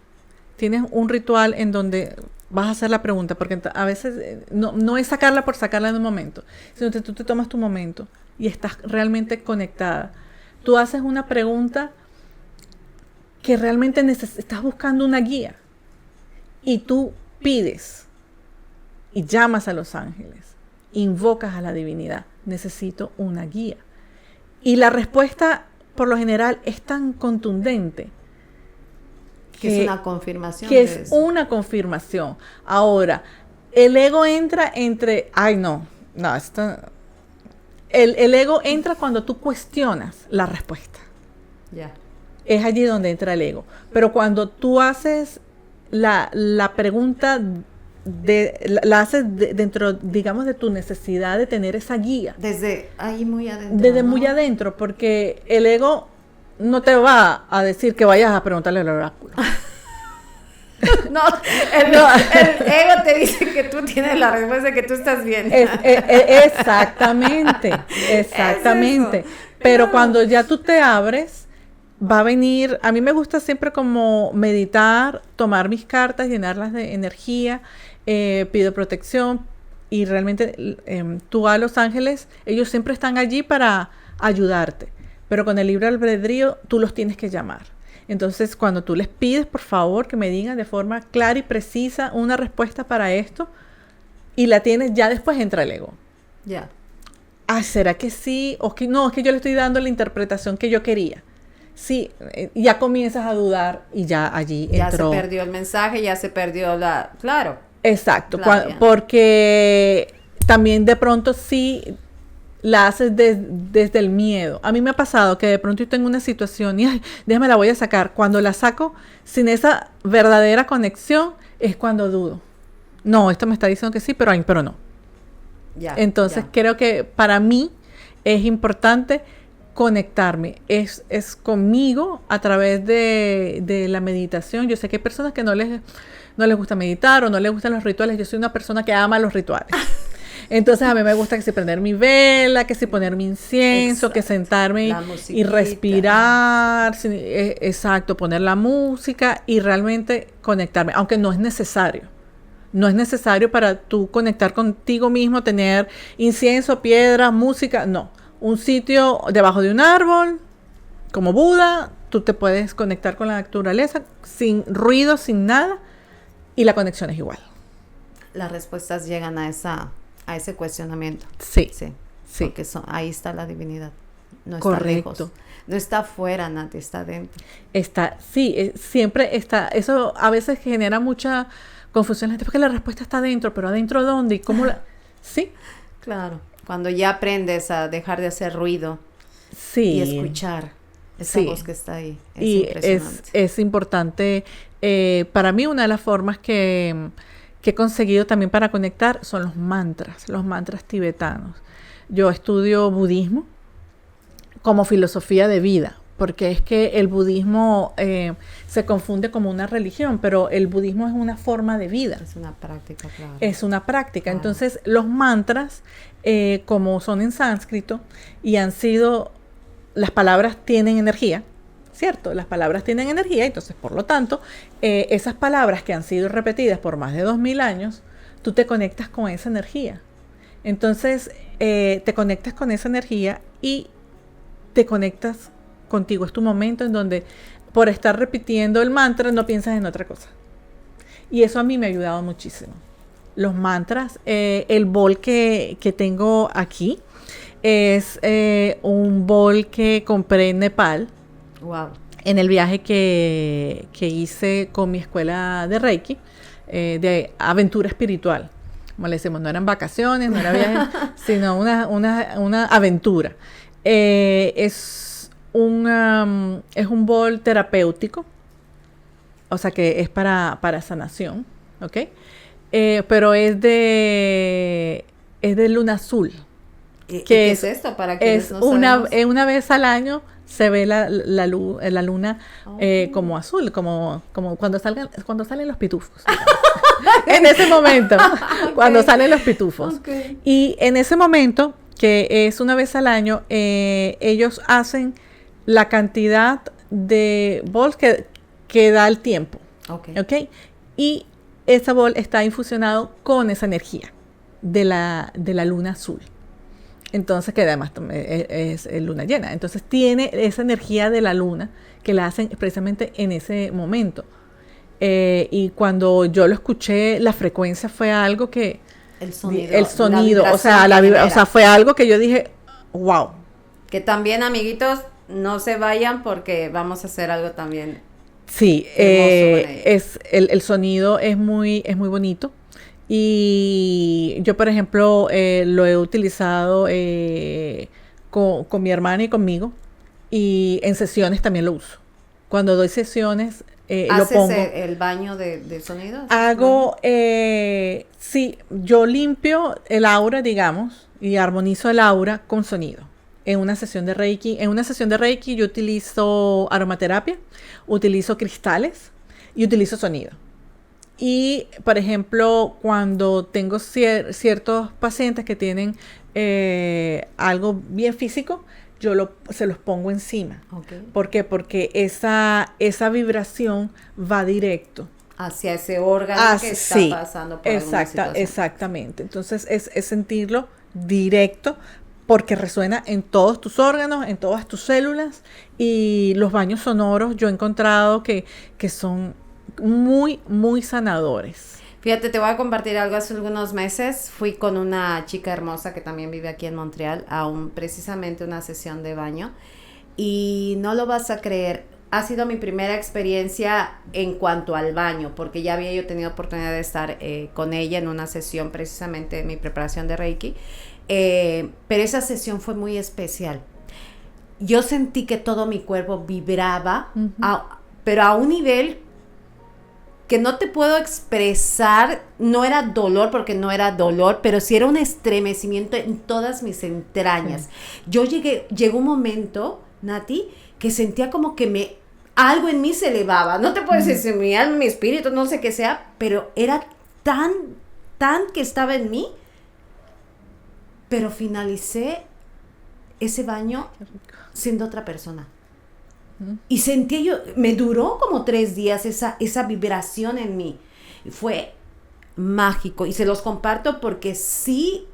tienes un ritual en donde vas a hacer la pregunta, porque a veces no es sacarla por sacarla en un momento, sino que tú te tomas tu momento y estás realmente conectada. Tú haces una pregunta que realmente estás buscando una guía y tú pides y llamas a los ángeles, invocas a la divinidad, necesito una guía. Y la respuesta, por lo general, es tan contundente. Que es una confirmación. Que es una confirmación. Ahora, el ego entra entre, esto... El ego entra cuando tú cuestionas la respuesta. Ya. Es allí donde entra el ego. Pero cuando tú haces la pregunta, la haces dentro, digamos, de tu necesidad de tener esa guía. Desde ahí muy adentro. Desde muy adentro, porque el ego no te va a decir que vayas a preguntarle al oráculo. No, el ego te dice que tú tienes la respuesta, que tú estás bien. Exactamente. Pero cuando ya tú te abres, va a venir, a mí me gusta siempre como meditar, tomar mis cartas, llenarlas de energía, pido protección y realmente tú a los ángeles, ellos siempre están allí para ayudarte, pero con el libre albedrío tú los tienes que llamar. Entonces, cuando tú les pides, por favor, que me digan de forma clara y precisa una respuesta para esto y la tienes, ya después entra el ego. Ya. Ah, ¿será que sí? O que no, es que yo le estoy dando la interpretación que yo quería. Sí, ya comienzas a dudar y ya allí Ya entró. se perdió el mensaje, ya se perdió la... Claro. Exacto, Claro, ya. porque también de pronto sí la haces desde el miedo. A mí me ha pasado que de pronto yo tengo una situación y ay, déjame la voy a sacar. Cuando la saco sin esa verdadera conexión es cuando dudo. No, esto me está diciendo que sí, pero ay, pero no. Ya. Entonces Ya. creo que para mí es importante conectarme, es conmigo a través de la meditación. Yo sé que hay personas que no les gusta meditar o no les gustan los rituales. Yo soy una persona que ama los rituales. Entonces a mí me gusta que si prender mi vela, que si poner mi incienso, Exacto. que sentarme La y musiquita. respirar, exacto, poner la música y realmente conectarme, aunque no es necesario. No es necesario para tú conectar contigo mismo, tener incienso, piedra, música, no. Un sitio debajo de un árbol, como Buda, tú te puedes conectar con la naturaleza sin ruido, sin nada, y la conexión es igual. Las respuestas llegan a ese cuestionamiento. Sí, Sí. sí. Porque ahí está la divinidad. No está Correcto. lejos. No está afuera, Nati, está dentro. Está, sí, siempre está. Eso a veces genera mucha confusión en la gente, porque la respuesta está adentro, pero ¿adentro dónde? ¿Y cómo la...? Sí, Claro. Cuando ya aprendes a dejar de hacer ruido sí. y escuchar esa Sí. voz que está ahí. Es Y impresionante. es importante, para mí una de las formas que he conseguido también para conectar son los mantras tibetanos. Yo estudio budismo como filosofía de vida, porque es que el budismo se confunde como una religión, pero el budismo es una forma de vida. Es una práctica, claro. Es una práctica. Claro. Entonces, los mantras, como son en sánscrito y han sido, las palabras tienen energía, ¿cierto? Las palabras tienen energía, entonces, por lo tanto, esas palabras que han sido repetidas por más de 2000 años, tú te conectas con esa energía. Entonces, te conectas con esa energía y te conectas contigo. Es tu momento en donde, por estar repitiendo el mantra, no piensas en otra cosa. Y eso a mí me ha ayudado muchísimo. Los mantras, el bol que tengo aquí es un bol que compré en Nepal. Wow. En el viaje que hice con mi escuela de Reiki, de aventura espiritual. Como le decimos, no eran vacaciones, no era viaje, sino una aventura. Es un bol terapéutico, o sea que es para sanación, ¿ok? Pero es de luna azul. ¿Qué es esto? Para que es una vez al año se ve la luna como azul, como cuando salen los pitufos. En ese momento, okay. Cuando salen los pitufos. Okay. Y en ese momento, que es una vez al año, ellos hacen la cantidad de bols que da el tiempo. Okay. ¿Okay? Y ese bol está infusionado con esa energía de la luna azul. Entonces, que además es luna llena. Entonces, tiene esa energía de la luna que la hacen precisamente en ese momento. Y cuando yo lo escuché, la frecuencia fue algo que... El sonido o sea, fue algo que yo dije, wow. Que también, amiguitos, no se vayan porque vamos a hacer algo también. Sí, el sonido es muy bonito. Y yo, por ejemplo, lo he utilizado con mi hermana y conmigo. Y en sesiones también lo uso. Cuando doy sesiones, lo pongo. ¿Haces el baño de sonido? Hago, sí, yo limpio el aura, digamos, y armonizo el aura con sonido. En una sesión de Reiki. En una sesión de Reiki yo utilizo aromaterapia, utilizo cristales y utilizo sonido. Y, por ejemplo, cuando tengo ciertos pacientes que tienen algo bien físico, yo se los pongo encima. Okay. ¿Por qué? Porque esa vibración va directo hacia ese órgano que está pasando por alguna situación. Exactamente. Entonces, es sentirlo directo porque resuena en todos tus órganos, en todas tus células. Y los baños sonoros yo he encontrado que son muy, muy sanadores. Fíjate, te voy a compartir algo. Hace algunos meses fui con una chica hermosa que también vive aquí en Montreal a precisamente una sesión de baño. Y no lo vas a creer, ha sido mi primera experiencia en cuanto al baño, porque ya había yo tenido oportunidad de estar con ella en una sesión precisamente de mi preparación de Reiki. Pero esa sesión fue muy especial. Yo sentí que todo mi cuerpo vibraba, pero a un nivel que no te puedo expresar. No era dolor, porque no era dolor, pero sí era un estremecimiento en todas mis entrañas. Llegó un momento, Nati, que sentía como que algo en mí se elevaba. No te puedo decir si mi alma, mi espíritu, no sé qué sea, pero era tan que estaba en mí. Pero finalicé ese baño siendo otra persona. Y sentí me duró como 3 días esa vibración en mí. Fue mágico. Y se los comparto porque si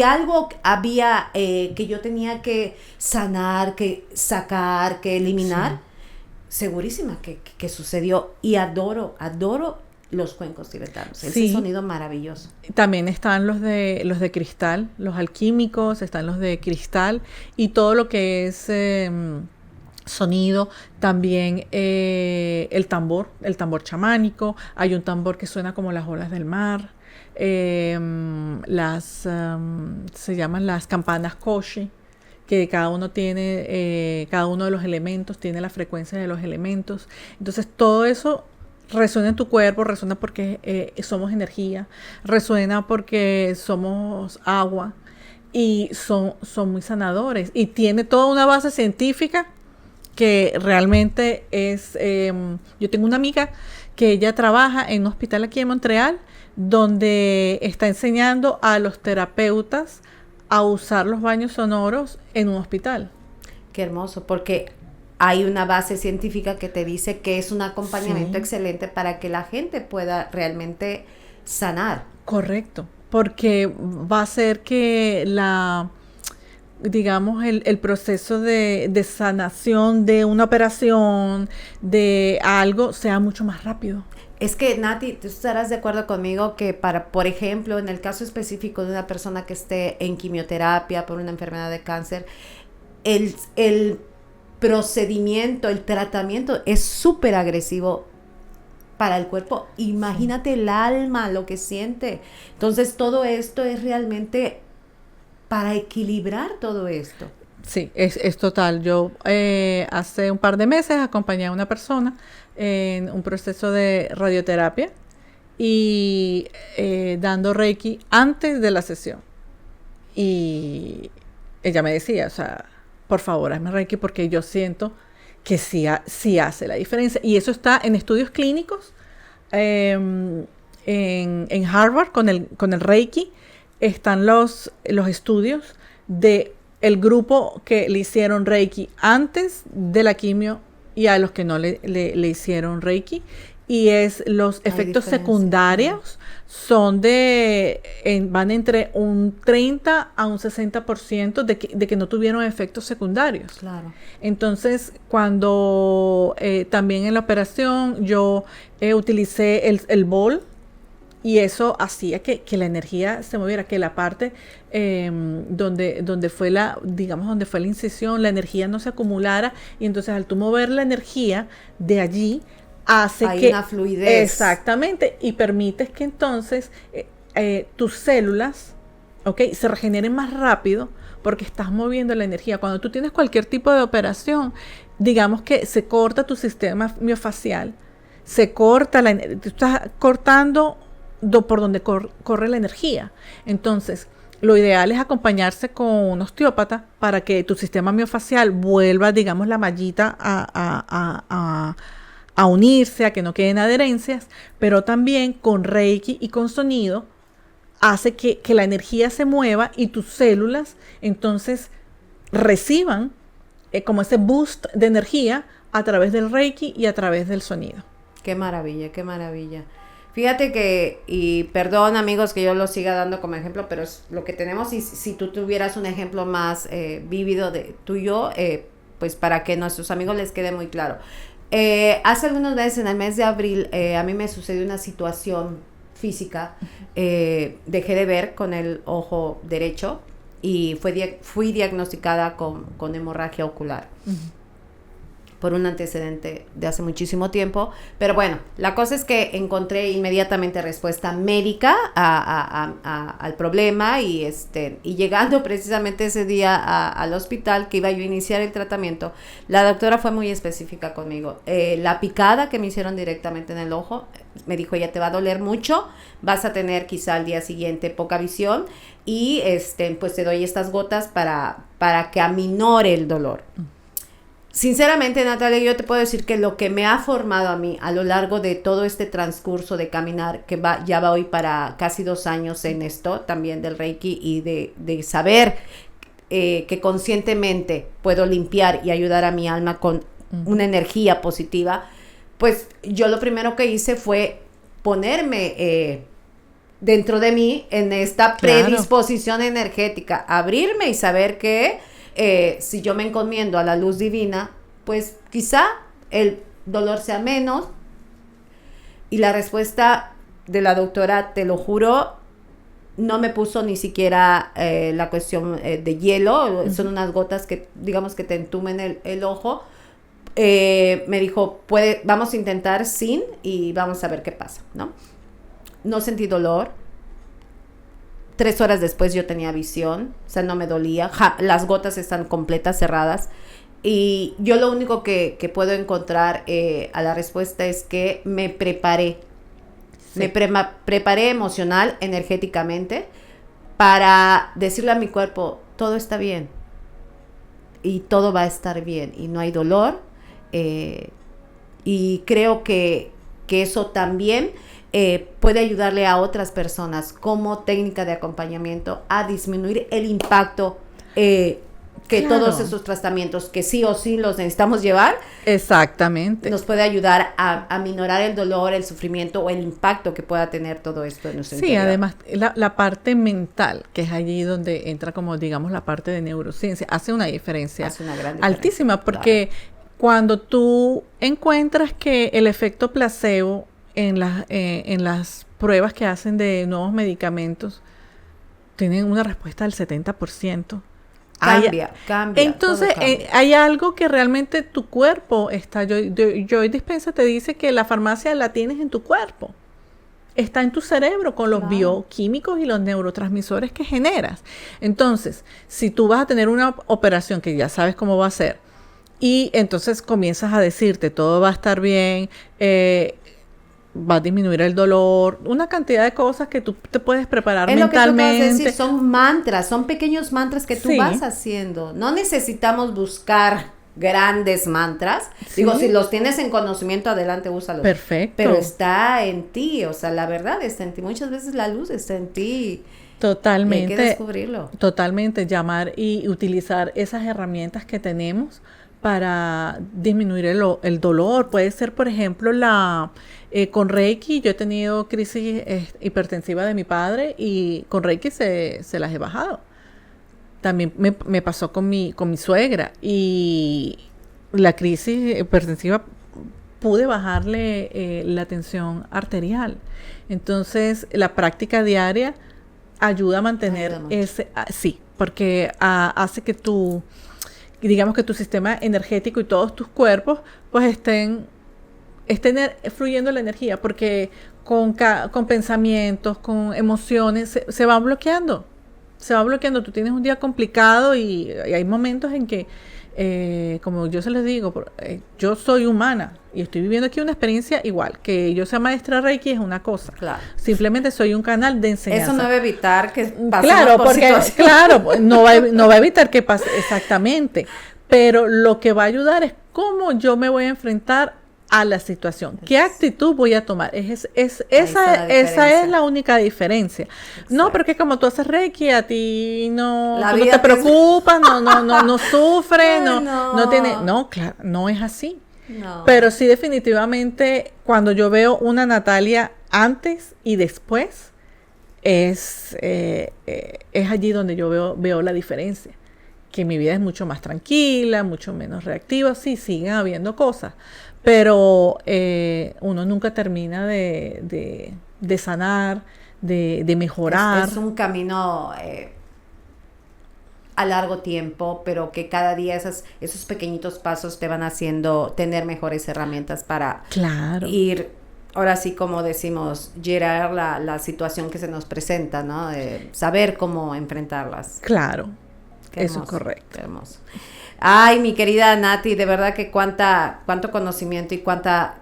algo había que yo tenía que sanar, que sacar, que eliminar, segurísima que sucedió. Y adoro los cuencos tibetanos. Ese sonido maravilloso. También están los de cristal, los alquímicos, están los de cristal y todo lo que es sonido, también el tambor chamánico. Hay un tambor que suena como las olas del mar, se llaman las campanas koshi, que cada uno tiene, cada uno de los elementos tiene la frecuencia de los elementos. Entonces todo eso resuena en tu cuerpo, resuena porque somos energía, resuena porque somos agua y son muy sanadores y tiene toda una base científica que realmente es, yo tengo una amiga que ella trabaja en un hospital aquí en Montreal donde está enseñando a los terapeutas a usar los baños sonoros en un hospital. Qué hermoso, porque hay una base científica que te dice que es un acompañamiento excelente para que la gente pueda realmente sanar. Correcto, porque va a hacer que digamos, el proceso de sanación de una operación, de algo, sea mucho más rápido. Es que, Nati, tú estarás de acuerdo conmigo que por ejemplo, en el caso específico de una persona que esté en quimioterapia por una enfermedad de cáncer, el procedimiento, el tratamiento es súper agresivo para el cuerpo. Imagínate el alma, lo que siente. Entonces, todo esto es realmente para equilibrar todo esto. Sí, es total. Yo hace un par de meses acompañé a una persona en un proceso de radioterapia y dando Reiki antes de la sesión. Y ella me decía, o sea, por favor, hazme Reiki porque yo siento que sí hace la diferencia. Y eso está en estudios clínicos, en Harvard con el Reiki. Están los estudios de el grupo que le hicieron Reiki antes de la quimio y a los que no le hicieron Reiki. Y los efectos secundarios son van entre un 30 a un 60% de que no tuvieron efectos secundarios. Claro. Entonces, cuando también en la operación yo utilicé el bol, y eso hacía que la energía se moviera, que la parte donde fue donde fue la incisión, la energía no se acumulara, y entonces al tú mover la energía de allí, hay una fluidez. Exactamente, y permites que entonces tus células, se regeneren más rápido porque estás moviendo la energía. Cuando tú tienes cualquier tipo de operación, digamos que se corta tu sistema miofacial, se corta tú estás cortando por donde corre la energía. Entonces, lo ideal es acompañarse con un osteópata para que tu sistema miofacial vuelva, digamos, la mallita a unirse, a que no queden adherencias, pero también con Reiki y con sonido hace que la energía se mueva y tus células entonces reciban como ese boost de energía a través del Reiki y a través del sonido. Qué maravilla, qué maravilla. Fíjate que, y perdón amigos que yo lo siga dando como ejemplo, pero es lo que tenemos, y si tú tuvieras un ejemplo más vívido de tuyo, pues para que nuestros amigos les quede muy claro. Hace algunos meses, en el mes de abril, a mí me sucedió una situación física, dejé de ver con el ojo derecho y fui diagnosticada con hemorragia ocular. Uh-huh. Por un antecedente de hace muchísimo tiempo, pero bueno, la cosa es que encontré inmediatamente respuesta médica al problema y llegando precisamente ese día al hospital que iba yo a iniciar el tratamiento, la doctora fue muy específica conmigo. La picada que me hicieron directamente en el ojo, me dijo, ya te va a doler mucho, vas a tener quizá al día siguiente poca visión y pues te doy estas gotas para que aminore el dolor. Sinceramente, Natalia, yo te puedo decir que lo que me ha formado a mí a lo largo de todo este transcurso de caminar, que ya va hoy para casi 2 años en esto, también del Reiki y de saber que conscientemente puedo limpiar y ayudar a mi alma con una energía positiva, pues yo lo primero que hice fue ponerme dentro de mí en esta predisposición energética, abrirme y saber que si yo me encomiendo a la luz divina, pues quizá el dolor sea menos. Y la respuesta de la doctora, te lo juro, no me puso ni siquiera la cuestión de hielo. Uh-huh. Son unas gotas que digamos que te entumen el ojo. Me dijo, vamos a intentar sin y vamos a ver qué pasa, ¿no? No sentí dolor. 3 horas después yo tenía visión, o sea, no me dolía, las gotas están completas, cerradas, y yo lo único que puedo encontrar a la respuesta es que me preparé, preparé emocional, energéticamente, para decirle a mi cuerpo, todo está bien, y todo va a estar bien, y no hay dolor, y creo que eso también puede ayudarle a otras personas como técnica de acompañamiento a disminuir el impacto que todos esos tratamientos que sí o sí los necesitamos llevar. Exactamente. Nos puede ayudar a minorar el dolor, el sufrimiento o el impacto que pueda tener todo esto en nuestro interior. Sí, además la parte mental, que es allí donde entra como digamos la parte de neurociencia, hace una diferencia. Hace una gran diferencia. Altísima, porque cuando tú encuentras que el efecto placebo en las pruebas que hacen de nuevos medicamentos tienen una respuesta del 70%. Cambia. Entonces, cambia. Hay algo que realmente tu cuerpo está... Joy Dispenza te dice que la farmacia la tienes en tu cuerpo. Está en tu cerebro con los bioquímicos y los neurotransmisores que generas. Entonces, si tú vas a tener una operación que ya sabes cómo va a ser, y entonces comienzas a decirte todo va a estar bien, va a disminuir el dolor, una cantidad de cosas que tú te puedes preparar mentalmente. Lo que tú decir, son mantras, son pequeños mantras que tú vas haciendo. No necesitamos buscar grandes mantras. Sí. Digo, si los tienes en conocimiento, adelante, úsalos. Perfecto. Pero está en ti, o sea, la verdad está en ti. Muchas veces la luz está en ti. Totalmente. Y hay que descubrirlo. Totalmente, llamar y utilizar esas herramientas que tenemos para disminuir el dolor. Puede ser, por ejemplo, con Reiki. Yo he tenido crisis hipertensiva de mi padre y con Reiki se las he bajado. También me pasó con mi suegra y la crisis hipertensiva pude bajarle la tensión arterial. Entonces, la práctica diaria ayuda a mantener sí, porque hace que digamos que tu sistema energético y todos tus cuerpos pues estén fluyendo la energía, porque con pensamientos, con emociones se va bloqueando. Tú tienes un día complicado y hay momentos en que como yo se les digo, yo soy humana y estoy viviendo aquí una experiencia igual. Que yo sea maestra Reiki es una cosa. Claro. Simplemente soy un canal de enseñanza. Eso no va a evitar que pasemos por situaciones. Claro, no va a evitar que pase exactamente. Pero lo que va a ayudar es cómo yo me voy a enfrentar a la situación. ¿Qué actitud voy a tomar? Esa es la única diferencia. Exacto. No, porque como tú haces Reiki, a ti tú no te preocupas, no sufres, no tiene... No, claro, no es así. No. Pero sí, definitivamente, cuando yo veo una Natalia antes y después, es allí donde yo veo la diferencia. Que mi vida es mucho más tranquila, mucho menos reactiva. Sí, siguen habiendo cosas, pero uno nunca termina de de sanar, de mejorar. Es un camino a largo tiempo, pero que cada día esos pequeñitos pasos te van haciendo tener mejores herramientas para ir, ahora sí, como decimos, girar la situación que se nos presenta, ¿no? Saber cómo enfrentarlas. Claro, qué hermoso, eso es correcto. Qué hermoso. Ay, mi querida Nati, de verdad que cuánto conocimiento y cuánta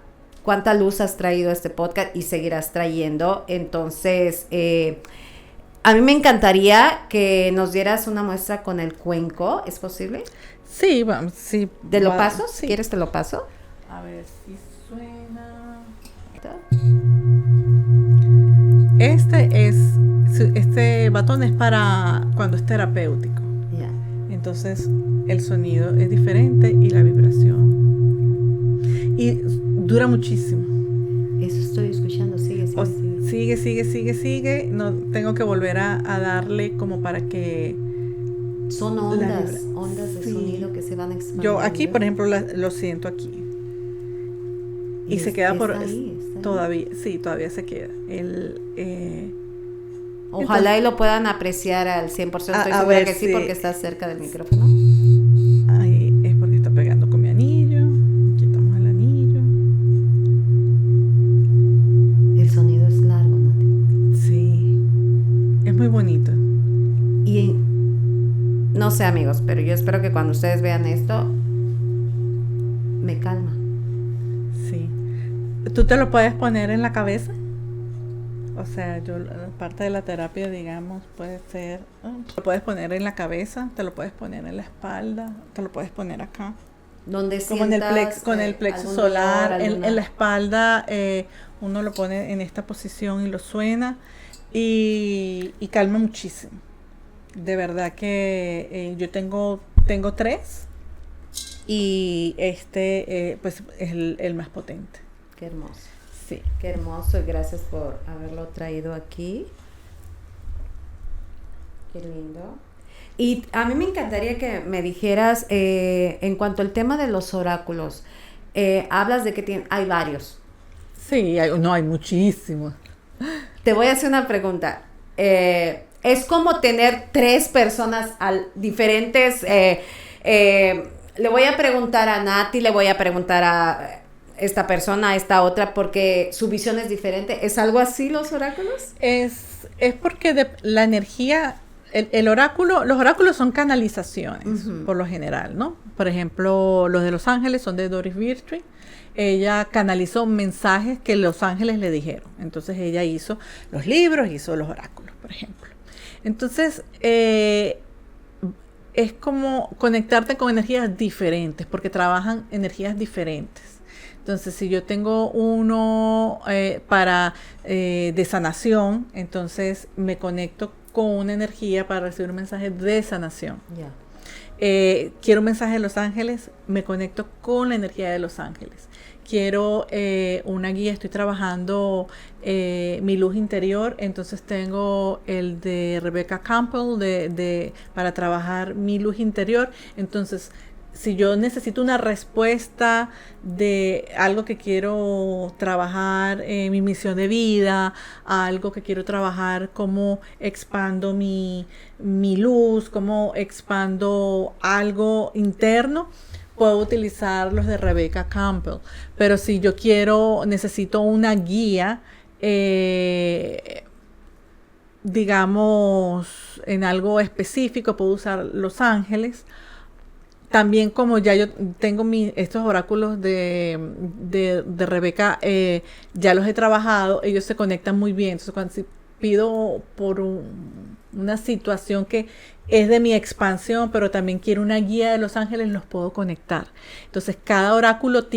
luz has traído a este podcast y seguirás trayendo. Entonces, a mí me encantaría que nos dieras una muestra con el cuenco. ¿Es posible? Sí, vamos, sí. ¿Te lo paso? Sí. ¿Quieres te lo paso? A ver si suena. Este batón es para cuando es terapéutico. Ya. Entonces, el sonido es diferente y la vibración. Y dura muchísimo. Eso estoy escuchando. Sigue. No tengo que volver a darle como para que... Son ondas de sonido que se van expandiendo. Yo aquí, por ejemplo, lo siento aquí. Y se queda por... Ahí. Todavía se queda. Ojalá y lo puedan apreciar al 100%. Estoy segura que sí, porque está cerca del micrófono. Ahí es porque está pegando con mi anillo. Quitamos el anillo. El sonido es largo, ¿no? Sí. Es muy bonito. Y no sé, amigos, pero yo espero que cuando ustedes vean esto, me calma. Sí. ¿Tú te lo puedes poner en la cabeza? O sea, parte de la terapia, digamos, puede ser, lo puedes poner en la cabeza, te lo puedes poner en la espalda, te lo puedes poner acá. Donde como en el plexo solar, en la espalda, uno lo pone en esta posición y lo suena y calma muchísimo. De verdad que yo tengo 3 y pues es el más potente. Qué hermoso. Sí. Qué hermoso y gracias por haberlo traído aquí. Qué lindo. Y a mí me encantaría que me dijeras, en cuanto al tema de los oráculos, hablas de que hay varios. Sí, hay muchísimos. Te voy a hacer una pregunta. Es como tener 3 personas diferentes. Le voy a preguntar a Nati, le voy a preguntar a esta persona, a esta otra, porque su visión es diferente. ¿Es algo así los oráculos? Es porque la energía, los oráculos son canalizaciones, por lo general, ¿no? Por ejemplo, los de Los Ángeles son de Doris Birchtree. Ella canalizó mensajes que los ángeles le dijeron. Entonces ella hizo los libros, hizo los oráculos, por ejemplo. Entonces, es como conectarte con energías diferentes, porque trabajan energías diferentes. Entonces, si yo tengo uno para de sanación, entonces me conecto con una energía para recibir un mensaje de sanación. Quiero un mensaje de Los Ángeles, me conecto con la energía de Los Ángeles. Quiero una guía, estoy trabajando mi luz interior, entonces tengo el de Rebecca Campbell para trabajar mi luz interior. Entonces, si yo necesito una respuesta de algo que quiero trabajar, mi misión de vida, algo que quiero trabajar, cómo expando mi luz, cómo expando algo interno, puedo utilizar los de Rebecca Campbell. Pero si yo necesito una guía, digamos, en algo específico, puedo usar Los Ángeles. También, como ya yo tengo estos oráculos de Rebeca, ya los he trabajado, ellos se conectan muy bien. Entonces, si pido por una situación que es de mi expansión, pero también quiero una guía de Los Ángeles, los puedo conectar. Entonces, cada oráculo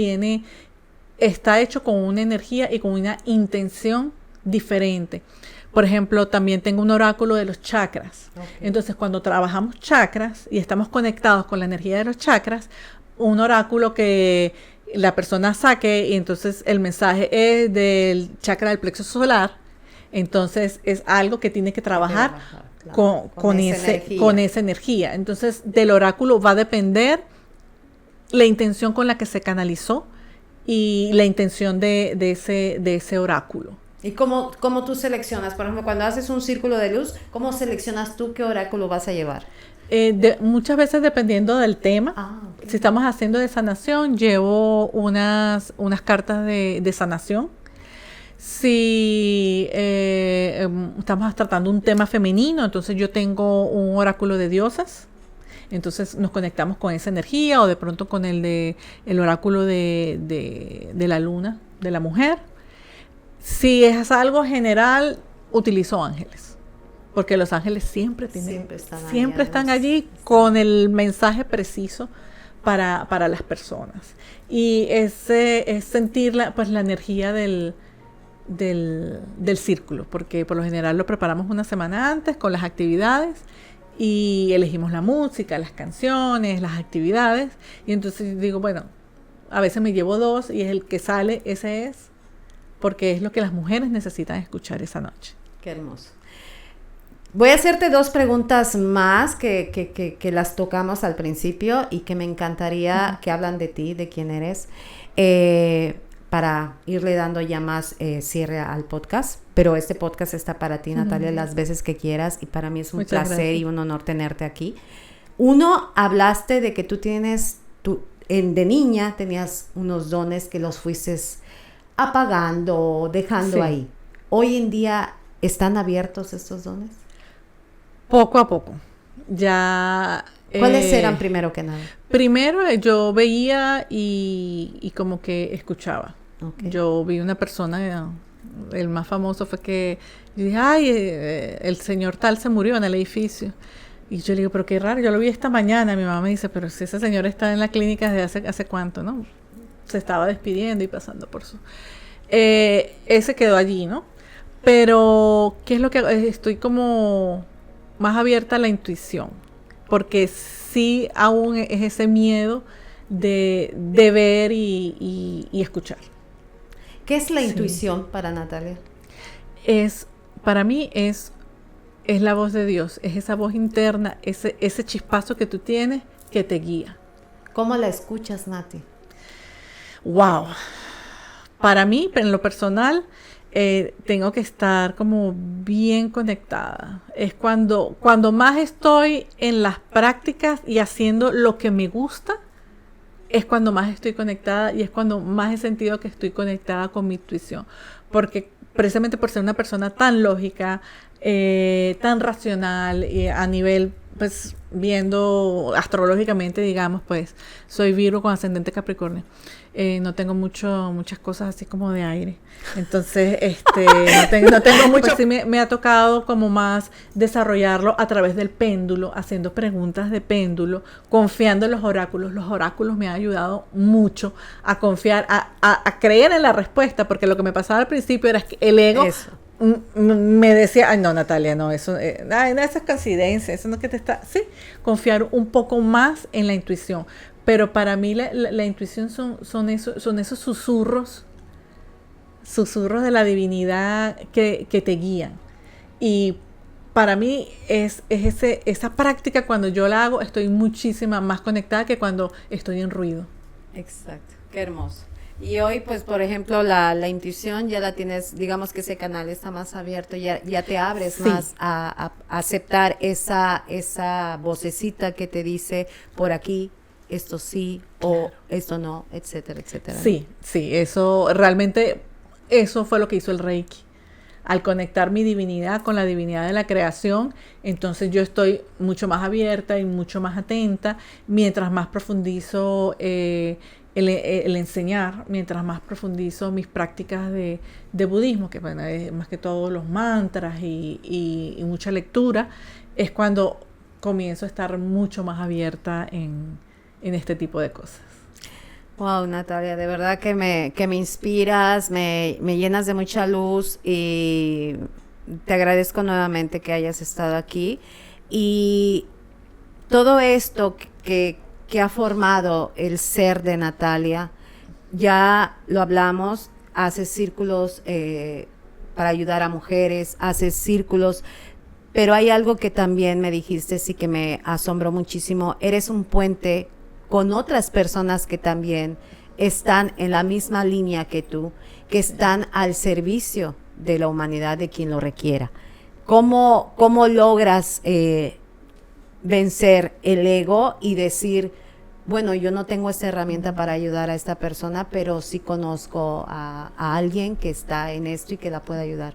está hecho con una energía y con una intención diferente. Por ejemplo, también tengo un oráculo de los chakras. Okay. Entonces, cuando trabajamos chakras y estamos conectados con la energía de los chakras, un oráculo que la persona saque, y entonces el mensaje es del chakra del plexo solar, entonces es algo que tiene que trabajar con esa energía. Entonces, del oráculo va a depender la intención con la que se canalizó y la intención de ese oráculo. ¿Y cómo tú seleccionas? Por ejemplo, cuando haces un círculo de luz, ¿cómo seleccionas tú qué oráculo vas a llevar? Muchas veces dependiendo del tema. Okay. Si estamos haciendo de sanación, llevo unas cartas de sanación. Si estamos tratando un tema femenino, entonces yo tengo un oráculo de diosas. Entonces nos conectamos con esa energía, o de pronto con el oráculo de la luna, de la mujer. Si es algo general, utilizo ángeles, porque los ángeles siempre están allí con el mensaje preciso para las personas. Y es sentir la energía del círculo, porque por lo general lo preparamos una semana antes con las actividades y elegimos la música, las canciones, las actividades, y entonces digo, bueno, a veces me llevo 2 y es el que sale, ese es, porque es lo que las mujeres necesitan escuchar esa noche. Qué hermoso. Voy a hacerte 2 preguntas más que las tocamos al principio y que me encantaría que hablan de ti, de quién eres, para irle dando ya más cierre al podcast. Pero este podcast está para ti, Natalia, las veces que quieras, y para mí es un placer y un honor tenerte aquí. Uno, hablaste de que tú de niña tenías unos dones que los fuiste apagando, dejando ahí. Hoy en día, ¿están abiertos estos dones? Poco a poco. Ya. ¿Cuáles eran primero que nada? Primero yo veía y como que escuchaba. Okay. Yo vi una persona, el más famoso fue que yo dije, ay, el señor tal se murió en el edificio. Y yo le digo, pero qué raro, yo lo vi esta mañana. Mi mamá me dice, pero si ese señor está en la clínica desde hace cuánto, ¿no? Se estaba despidiendo y pasando por su... ese quedó allí, ¿no? Pero, ¿qué es lo que estoy como más abierta a la intuición? Porque sí aún es ese miedo de ver y escuchar. ¿Qué es la intuición para Natalia? Para mí es la voz de Dios, es esa voz interna, ese chispazo que tú tienes que te guía. ¿Cómo la escuchas, Nati? Wow. Para mí, en lo personal, tengo que estar como bien conectada. Es cuando más estoy en las prácticas y haciendo lo que me gusta, es cuando más estoy conectada y es cuando más he sentido que estoy conectada con mi intuición. Porque precisamente por ser una persona tan lógica, tan racional, a nivel, pues, viendo astrológicamente, digamos, pues, soy Virgo con ascendente Capricornio. No tengo muchas cosas así como de aire. Entonces, no tengo mucho. Pues sí me ha tocado como más desarrollarlo a través del péndulo, haciendo preguntas de péndulo, confiando en los oráculos. Los oráculos me han ayudado mucho a confiar, a creer en la respuesta, porque lo que me pasaba al principio era que el ego me decía, ay no, Natalia, no, eso es coincidencia, eso no es que te está... Sí, confiar un poco más en la intuición. Pero para mí la intuición son esos susurros de la divinidad que te guían. Y para mí esa práctica, cuando yo la hago, estoy muchísima más conectada que cuando estoy en ruido. Exacto, qué hermoso. Y hoy, pues, por ejemplo, la intuición ya la tienes, digamos que ese canal está más abierto, ya te abres más a aceptar esa vocecita que te dice por aquí, esto sí, o esto no, etcétera, etcétera. Sí, eso realmente, eso fue lo que hizo el Reiki. Al conectar mi divinidad con la divinidad de la creación, entonces yo estoy mucho más abierta y mucho más atenta, mientras más profundizo el enseñar, mientras más profundizo mis prácticas de budismo, que bueno, es más que todo los mantras y mucha lectura, es cuando comienzo a estar mucho más abierta en este tipo de cosas. Wow, Natalia, de verdad que me inspiras, me llenas de mucha luz, y te agradezco nuevamente que hayas estado aquí. Y todo esto que ha formado el ser de Natalia, ya lo hablamos, haces círculos para ayudar a mujeres, haces círculos, pero hay algo que también me dijiste, sí, que me asombró muchísimo. Eres un puente con otras personas que también están en la misma línea que tú, que están al servicio de la humanidad de quien lo requiera. ¿Cómo logras vencer el ego y decir, bueno, yo no tengo esta herramienta para ayudar a esta persona, pero sí conozco a alguien que está en esto y que la puede ayudar?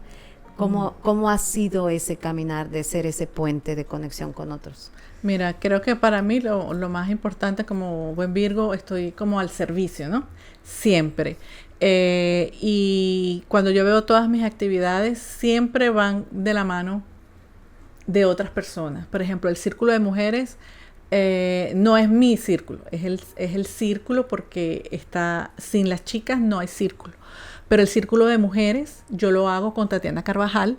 ¿Cómo ha sido ese caminar de ser ese puente de conexión con otros? Mira, creo que para mí lo más importante como buen Virgo, estoy como al servicio, ¿no? Siempre. Y cuando yo veo todas mis actividades, siempre van de la mano de otras personas. Por ejemplo, el círculo de mujeres no es mi círculo, es el círculo porque está, sin las chicas no hay círculo. Pero el círculo de mujeres yo lo hago con Tatiana Carvajal,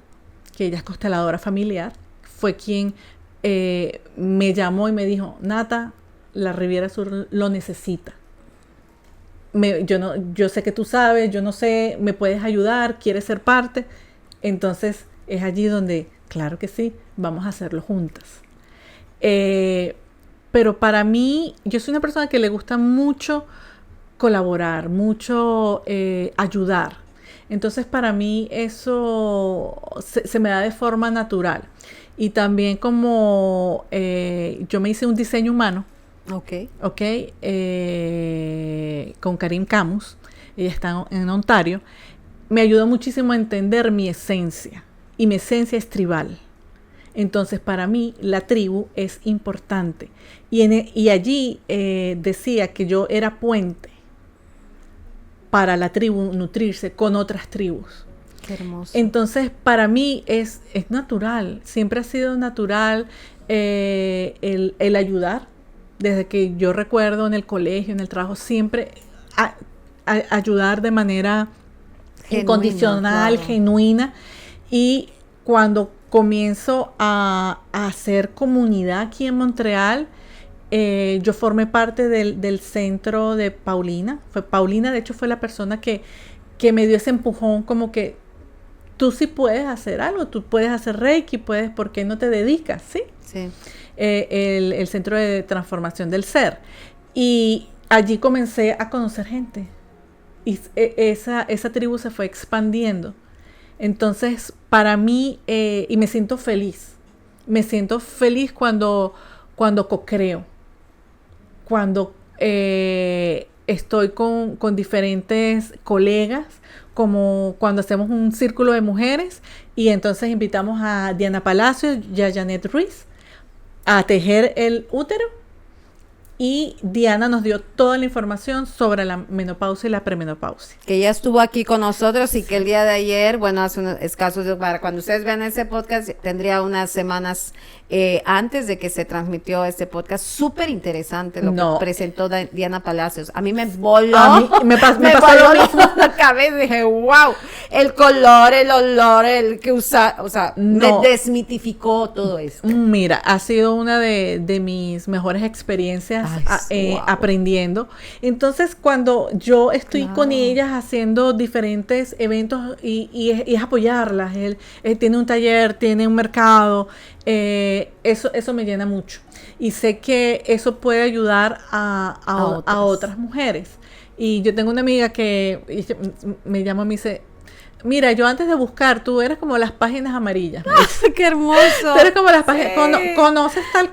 que ella es consteladora familiar, fue quien me llamó y me dijo, Nata, la Riviera Sur lo necesita. Yo sé que tú sabes, yo no sé, me puedes ayudar, quieres ser parte. Entonces es allí donde, claro que sí, vamos a hacerlo juntas. Pero para mí, yo soy una persona que le gusta mucho colaborar, mucho ayudar. Entonces para mí eso se me da de forma natural. Y también como yo me hice un diseño humano, con Karim Camus, ella está en Ontario, me ayudó muchísimo a entender mi esencia, y mi esencia es tribal. Entonces para mí la tribu es importante, y allí decía que yo era puente para la tribu nutrirse con otras tribus. Qué hermoso. Entonces para mí es natural, siempre ha sido natural el ayudar. Desde que yo recuerdo en el colegio, en el trabajo, siempre ayudar de manera incondicional, claro, genuina. Y cuando comienzo a hacer comunidad aquí en Montreal, yo formé parte del centro de Paulina. Paulina, de hecho, fue la persona que me dio ese empujón, como que tú sí puedes hacer algo, tú puedes hacer Reiki, ¿por qué no te dedicas? ¿Sí? Sí. El Centro de Transformación del Ser. Y allí comencé a conocer gente. Y esa tribu se fue expandiendo. Entonces, para mí, y me siento feliz. Me siento feliz cuando co-creo. Cuando estoy con diferentes colegas, como cuando hacemos un círculo de mujeres y entonces invitamos a Diana Palacios y a Janet Ruiz a tejer el útero, y Diana nos dio toda la información sobre la menopausia y la premenopausia. Que ya estuvo aquí con nosotros y que el día de ayer, bueno, hace unos escasos, para cuando ustedes vean ese podcast, tendría unas semanas antes de que se transmitió este podcast. Súper interesante lo que presentó Diana Palacios. A mí me voló. A mí me pasó lo mismo. La cabeza, dije, wow, el color, el olor, el que usa, o sea, me desmitificó todo esto. Mira, ha sido una de mis mejores experiencias. Wow. Aprendiendo. Entonces, cuando yo estoy con ellas haciendo diferentes eventos y es apoyarlas, él tiene un taller, tiene un mercado, eso me llena mucho. Y sé que eso puede ayudar a otras mujeres. Y yo tengo una amiga que me llama y me dice, mira, yo antes de buscar, tú eres como las páginas amarillas. ¡Qué hermoso! Tú eres como las páginas, conoces tal...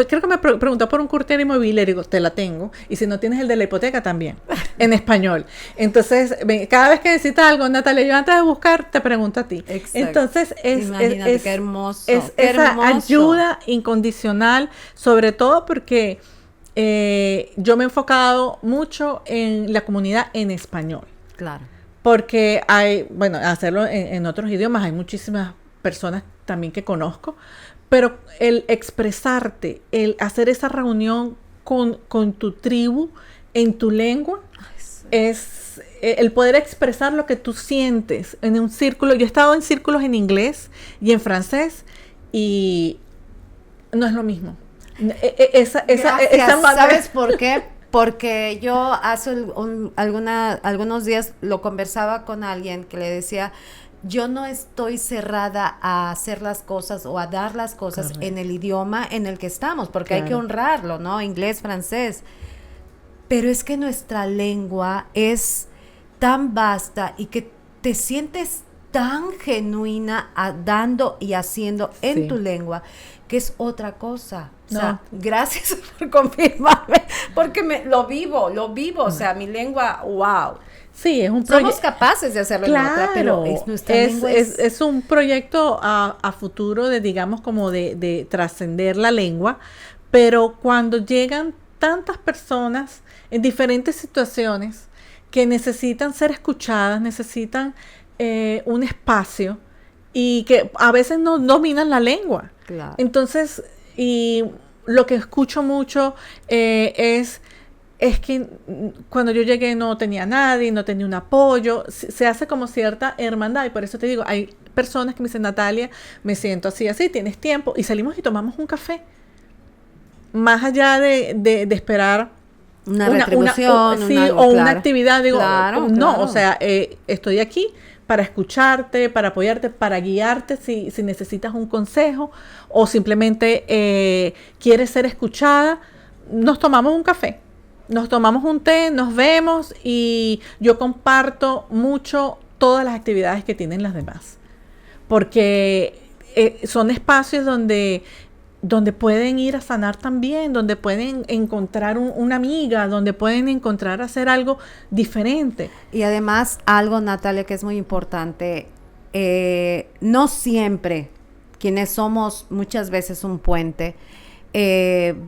creo que me preguntó por un courtier inmobiliario, digo, te la tengo. Y si no tienes el de la hipoteca, también, en español. Entonces, cada vez que necesitas algo, Natalia, yo antes de buscar, te pregunto a ti. Exacto. Entonces, imagínate, qué hermoso. Es esa ayuda incondicional, sobre todo porque yo me he enfocado mucho en la comunidad en español. Claro. Porque hacerlo en otros idiomas, hay muchísimas personas también que conozco, pero el expresarte, el hacer esa reunión con tu tribu en tu lengua, es el poder expresar lo que tú sientes en un círculo. Yo he estado en círculos en inglés y en francés y no es lo mismo. Esa ¿Sabes por qué? Porque yo hace algunos días lo conversaba con alguien que le decía, yo no estoy cerrada a hacer las cosas o a dar las cosas en el idioma en el que estamos, porque hay que honrarlo, ¿no? Inglés, francés. Pero es que nuestra lengua es tan vasta y que te sientes tan genuina dando y haciendo en Sí. tu lengua, que es otra cosa. O No. sea, gracias por confirmarme, porque lo vivo, o sea, mi lengua, wow. Sí, es un Somos proyecto. capaces de hacerlo en otra, pero nuestra lengua es un proyecto a futuro de, digamos, como de trascender la lengua, pero cuando llegan tantas personas en diferentes situaciones que necesitan ser escuchadas, necesitan un espacio y que a veces no dominan la lengua. Claro. Entonces, y lo que escucho mucho es que cuando yo llegué no tenía nadie, no tenía un apoyo, se hace como cierta hermandad y por eso te digo, hay personas que me dicen, Natalia, me siento así, así, tienes tiempo y salimos y tomamos un café. Más allá de esperar una retribución, sí, algo, o una claro. actividad, digo, Claro, no, claro. o sea, estoy aquí para escucharte, para apoyarte, para guiarte si necesitas un consejo o simplemente quieres ser escuchada, nos tomamos un café. Nos tomamos un té, nos vemos y yo comparto mucho todas las actividades que tienen las demás. Porque son espacios donde pueden ir a sanar también, donde pueden encontrar una amiga, donde pueden encontrar hacer algo diferente. Y además, algo, Natalia, que es muy importante, no siempre quienes somos muchas veces un puente,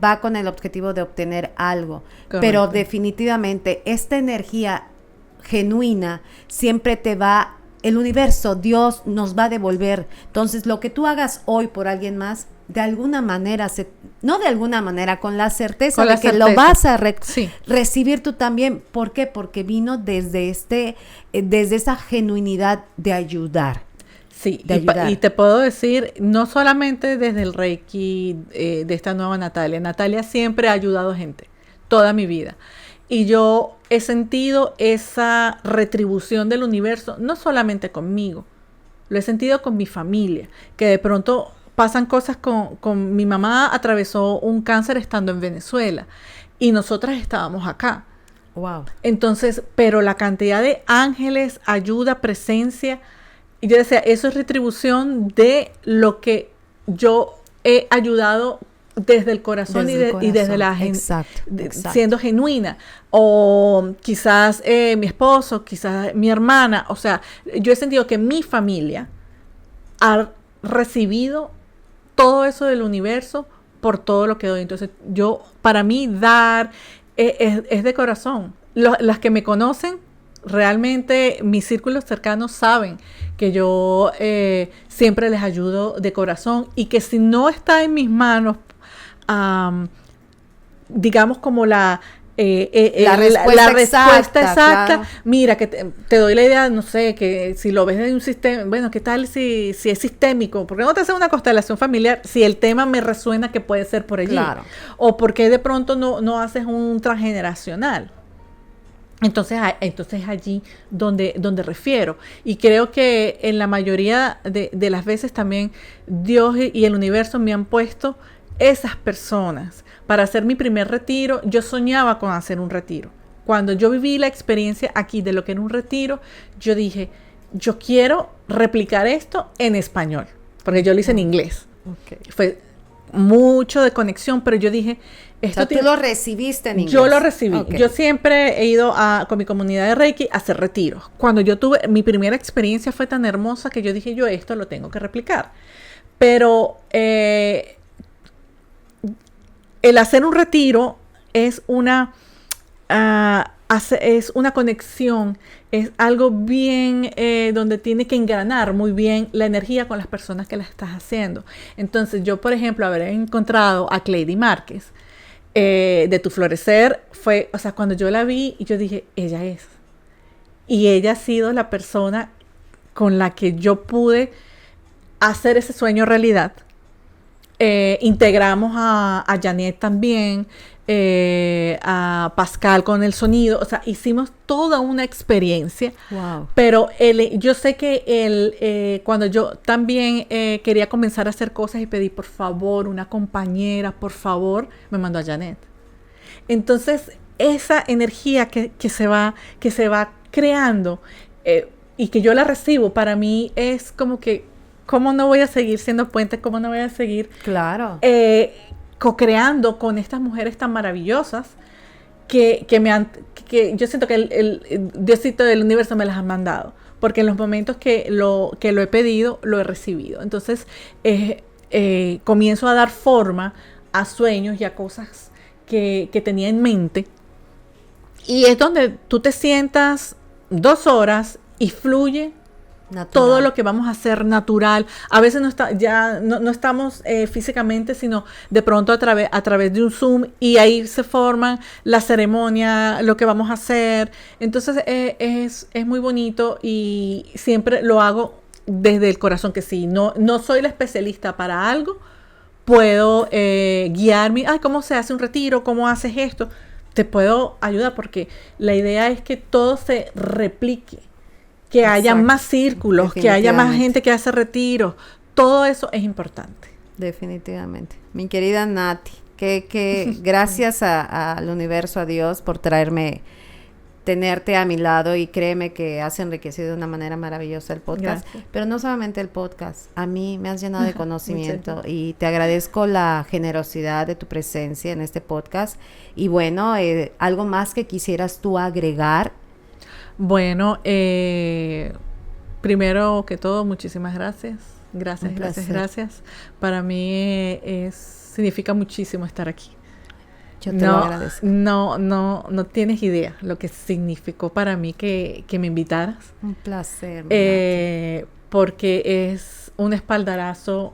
va con el objetivo de obtener algo. Correcto. Pero definitivamente esta energía genuina siempre te va, el universo, Dios nos va a devolver. Entonces, lo que tú hagas hoy por alguien más, de alguna manera, no de alguna manera, con la certeza Con de la que certeza. lo vas a Sí. recibir tú también. ¿Por qué? Porque vino desde esa genuinidad de ayudar. Sí, De ayudar. y te puedo decir, no solamente desde el Reiki de esta nueva Natalia. Natalia siempre ha ayudado gente, toda mi vida. Y yo he sentido esa retribución del universo, no solamente conmigo, lo he sentido con mi familia, que de pronto pasan cosas con mi mamá, atravesó un cáncer estando en Venezuela y nosotras estábamos acá. Wow. Entonces, pero la cantidad de ángeles, ayuda, presencia, y yo decía, eso es retribución de lo que yo he ayudado desde el corazón, y desde la exacto. siendo genuina. O quizás mi esposo, quizás mi hermana. O sea, yo he sentido que mi familia ha recibido todo eso del universo por todo lo que doy. Entonces, para mí, dar es de corazón. Las que me conocen, realmente mis círculos cercanos saben que yo siempre les ayudo de corazón y que si no está en mis manos, digamos como la respuesta exacta, claro. Mira, que te doy la idea, no sé, que si lo ves de un sistema, bueno, ¿qué tal si es sistémico? ¿Por qué no te haces una constelación familiar si el tema me resuena que puede ser por allí? Claro. O por qué de pronto no haces un transgeneracional. Entonces es allí donde refiero. Y creo que en la mayoría de las veces también Dios y el universo me han puesto esas personas. Para hacer mi primer retiro, yo soñaba con hacer un retiro. Cuando yo viví la experiencia aquí de lo que era un retiro, yo dije, yo quiero replicar esto en español, porque yo lo hice en inglés. Okay. Fue mucho de conexión, pero yo dije, esto tú lo recibiste en inglés. Yo lo recibí. Okay. Yo siempre he ido con mi comunidad de Reiki a hacer retiros. Cuando yo tuve, mi primera experiencia fue tan hermosa que yo dije, yo esto lo tengo que replicar. Pero el hacer un retiro es una conexión, es algo bien donde tiene que engranar muy bien la energía con las personas que la estás haciendo. Entonces yo, por ejemplo, haber encontrado a Cleidy Márquez de Tu Florecer fue, o sea, cuando yo la vi, yo dije, ella es. Y ella ha sido la persona con la que yo pude hacer ese sueño realidad. Integramos a Janet también, a Pascal con el sonido, o sea, hicimos toda una experiencia. Wow. Pero yo sé que cuando yo también quería comenzar a hacer cosas y pedí, por favor, una compañera, por favor, me mandó a Janet. Entonces, esa energía que se va creando, y que yo la recibo, para mí es como que, ¿cómo no voy a seguir siendo puente? ¿Cómo no voy a seguir Claro. co-creando con estas mujeres tan maravillosas que que yo siento que el Diosito del universo me las ha mandado? Porque en los momentos que lo he pedido, lo he recibido. Entonces, comienzo a dar forma a sueños y a cosas que tenía en mente. Y es donde tú te sientas 2 horas y fluye Natural. todo lo que vamos a hacer natural. A veces no estamos físicamente, sino de pronto a través de un Zoom, y ahí se forman la ceremonia, lo que vamos a hacer. Entonces es muy bonito, y siempre lo hago desde el corazón, que sí, no soy la especialista para algo, puedo guiarme. Ay, ¿cómo se hace un retiro? ¿Cómo haces esto? Te puedo ayudar, porque la idea es que todo se replique, que haya más círculos, que haya más gente que hace retiros. Todo eso es importante. Definitivamente. Mi querida Nati, que gracias al universo, a Dios, por tenerte a mi lado, y créeme que has enriquecido de una manera maravillosa el podcast. Gracias. Pero no solamente el podcast, a mí me has llenado de conocimiento y te agradezco la generosidad de tu presencia en este podcast. Y bueno, algo más que quisieras tú agregar. Bueno, primero que todo, muchísimas gracias. Gracias. Para mí significa muchísimo estar aquí. Yo te lo agradezco. No tienes idea lo que significó para mí que me invitaras. Un placer. Porque es un espaldarazo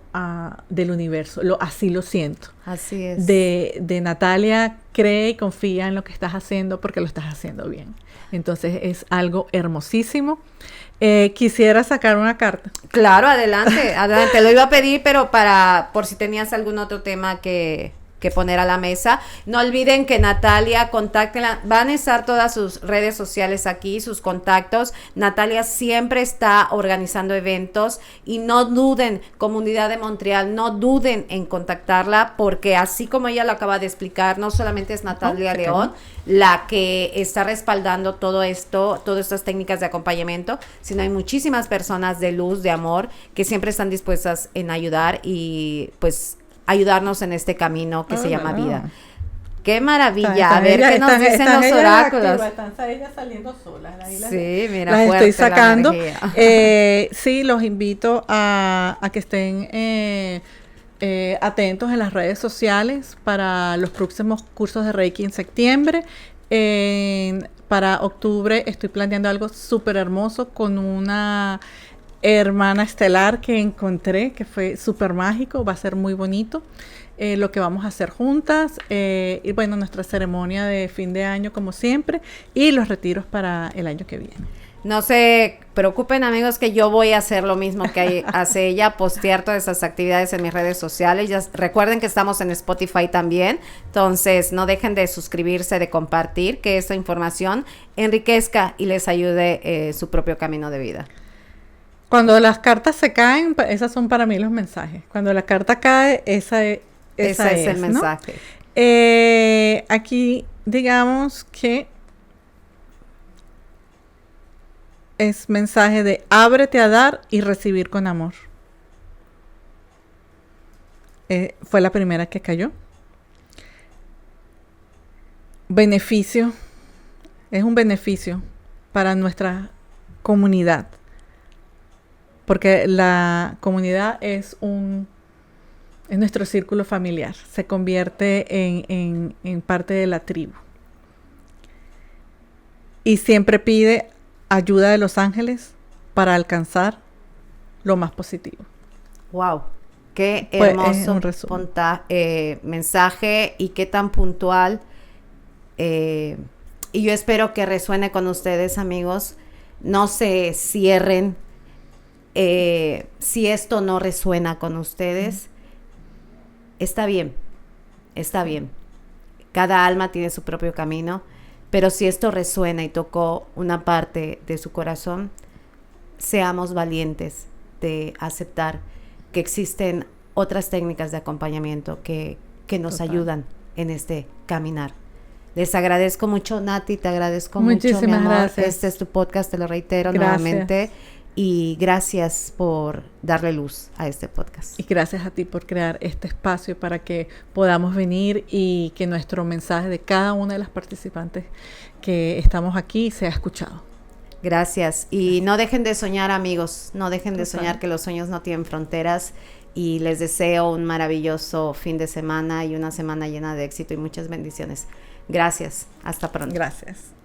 del universo. Así lo siento. Así es. De Natalia, cree y confía en lo que estás haciendo, porque lo estás haciendo bien. Entonces es algo hermosísimo. Quisiera sacar una carta. Claro, adelante. Lo iba a pedir, pero por si tenías algún otro tema que poner a la mesa. No olviden que Natalia, contáctenla, van a estar todas sus redes sociales aquí, sus contactos. Natalia siempre está organizando eventos, y no duden, comunidad de Montreal, no duden en contactarla, porque así como ella lo acaba de explicar, no solamente es Natalia León la que está respaldando todo esto, todas estas técnicas de acompañamiento, sino hay muchísimas personas de luz, de amor, que siempre están dispuestas en ayudar y pues ayudarnos en este camino que se llama vida. ¡Qué maravilla! A ver qué nos dicen los oráculos. Están ellas saliendo solas. Sí, mira, las estoy sacando. Sí, los invito a que estén atentos en las redes sociales para los próximos cursos de Reiki en septiembre. Para octubre estoy planeando algo súper hermoso con una hermana estelar que encontré, que fue súper mágico. Va a ser muy bonito lo que vamos a hacer juntas, y bueno, nuestra ceremonia de fin de año como siempre, y los retiros para el año que viene. No se preocupen, amigos, que yo voy a hacer lo mismo que hace ella, postear todas esas actividades en mis redes sociales. Ya recuerden que estamos en Spotify también, entonces no dejen de suscribirse, de compartir, que esta información enriquezca y les ayude su propio camino de vida. Cuando las cartas se caen, esas son para mí los mensajes. Cuando la carta cae, ese es el mensaje. ¿No? Aquí digamos que es mensaje de ábrete a dar y recibir con amor. Fue la primera que cayó. Beneficio. Es un beneficio para nuestra comunidad. Porque la comunidad es nuestro círculo familiar. Se convierte en parte de la tribu. Y siempre pide ayuda de los ángeles para alcanzar lo más positivo. Wow, qué hermoso mensaje, y qué tan puntual. Y yo espero que resuene con ustedes, amigos. No se cierren. Si esto no resuena con ustedes, está bien. Cada alma tiene su propio camino. Pero si esto resuena y tocó una parte de su corazón, seamos valientes de aceptar que existen otras técnicas de acompañamiento que nos ayudan en este caminar. Les agradezco mucho, Nati, te agradezco mucho, mi Muchísimas amor. gracias. Este es tu podcast, te lo reitero Gracias. nuevamente. Y gracias por darle luz a este podcast. Y gracias a ti por crear este espacio para que podamos venir y que nuestro mensaje de cada una de las participantes que estamos aquí sea escuchado. Gracias. Y no dejen de soñar, amigos. No dejen de Total. soñar, que los sueños no tienen fronteras. Y les deseo un maravilloso fin de semana y una semana llena de éxito y muchas bendiciones. Gracias. Hasta pronto. Gracias.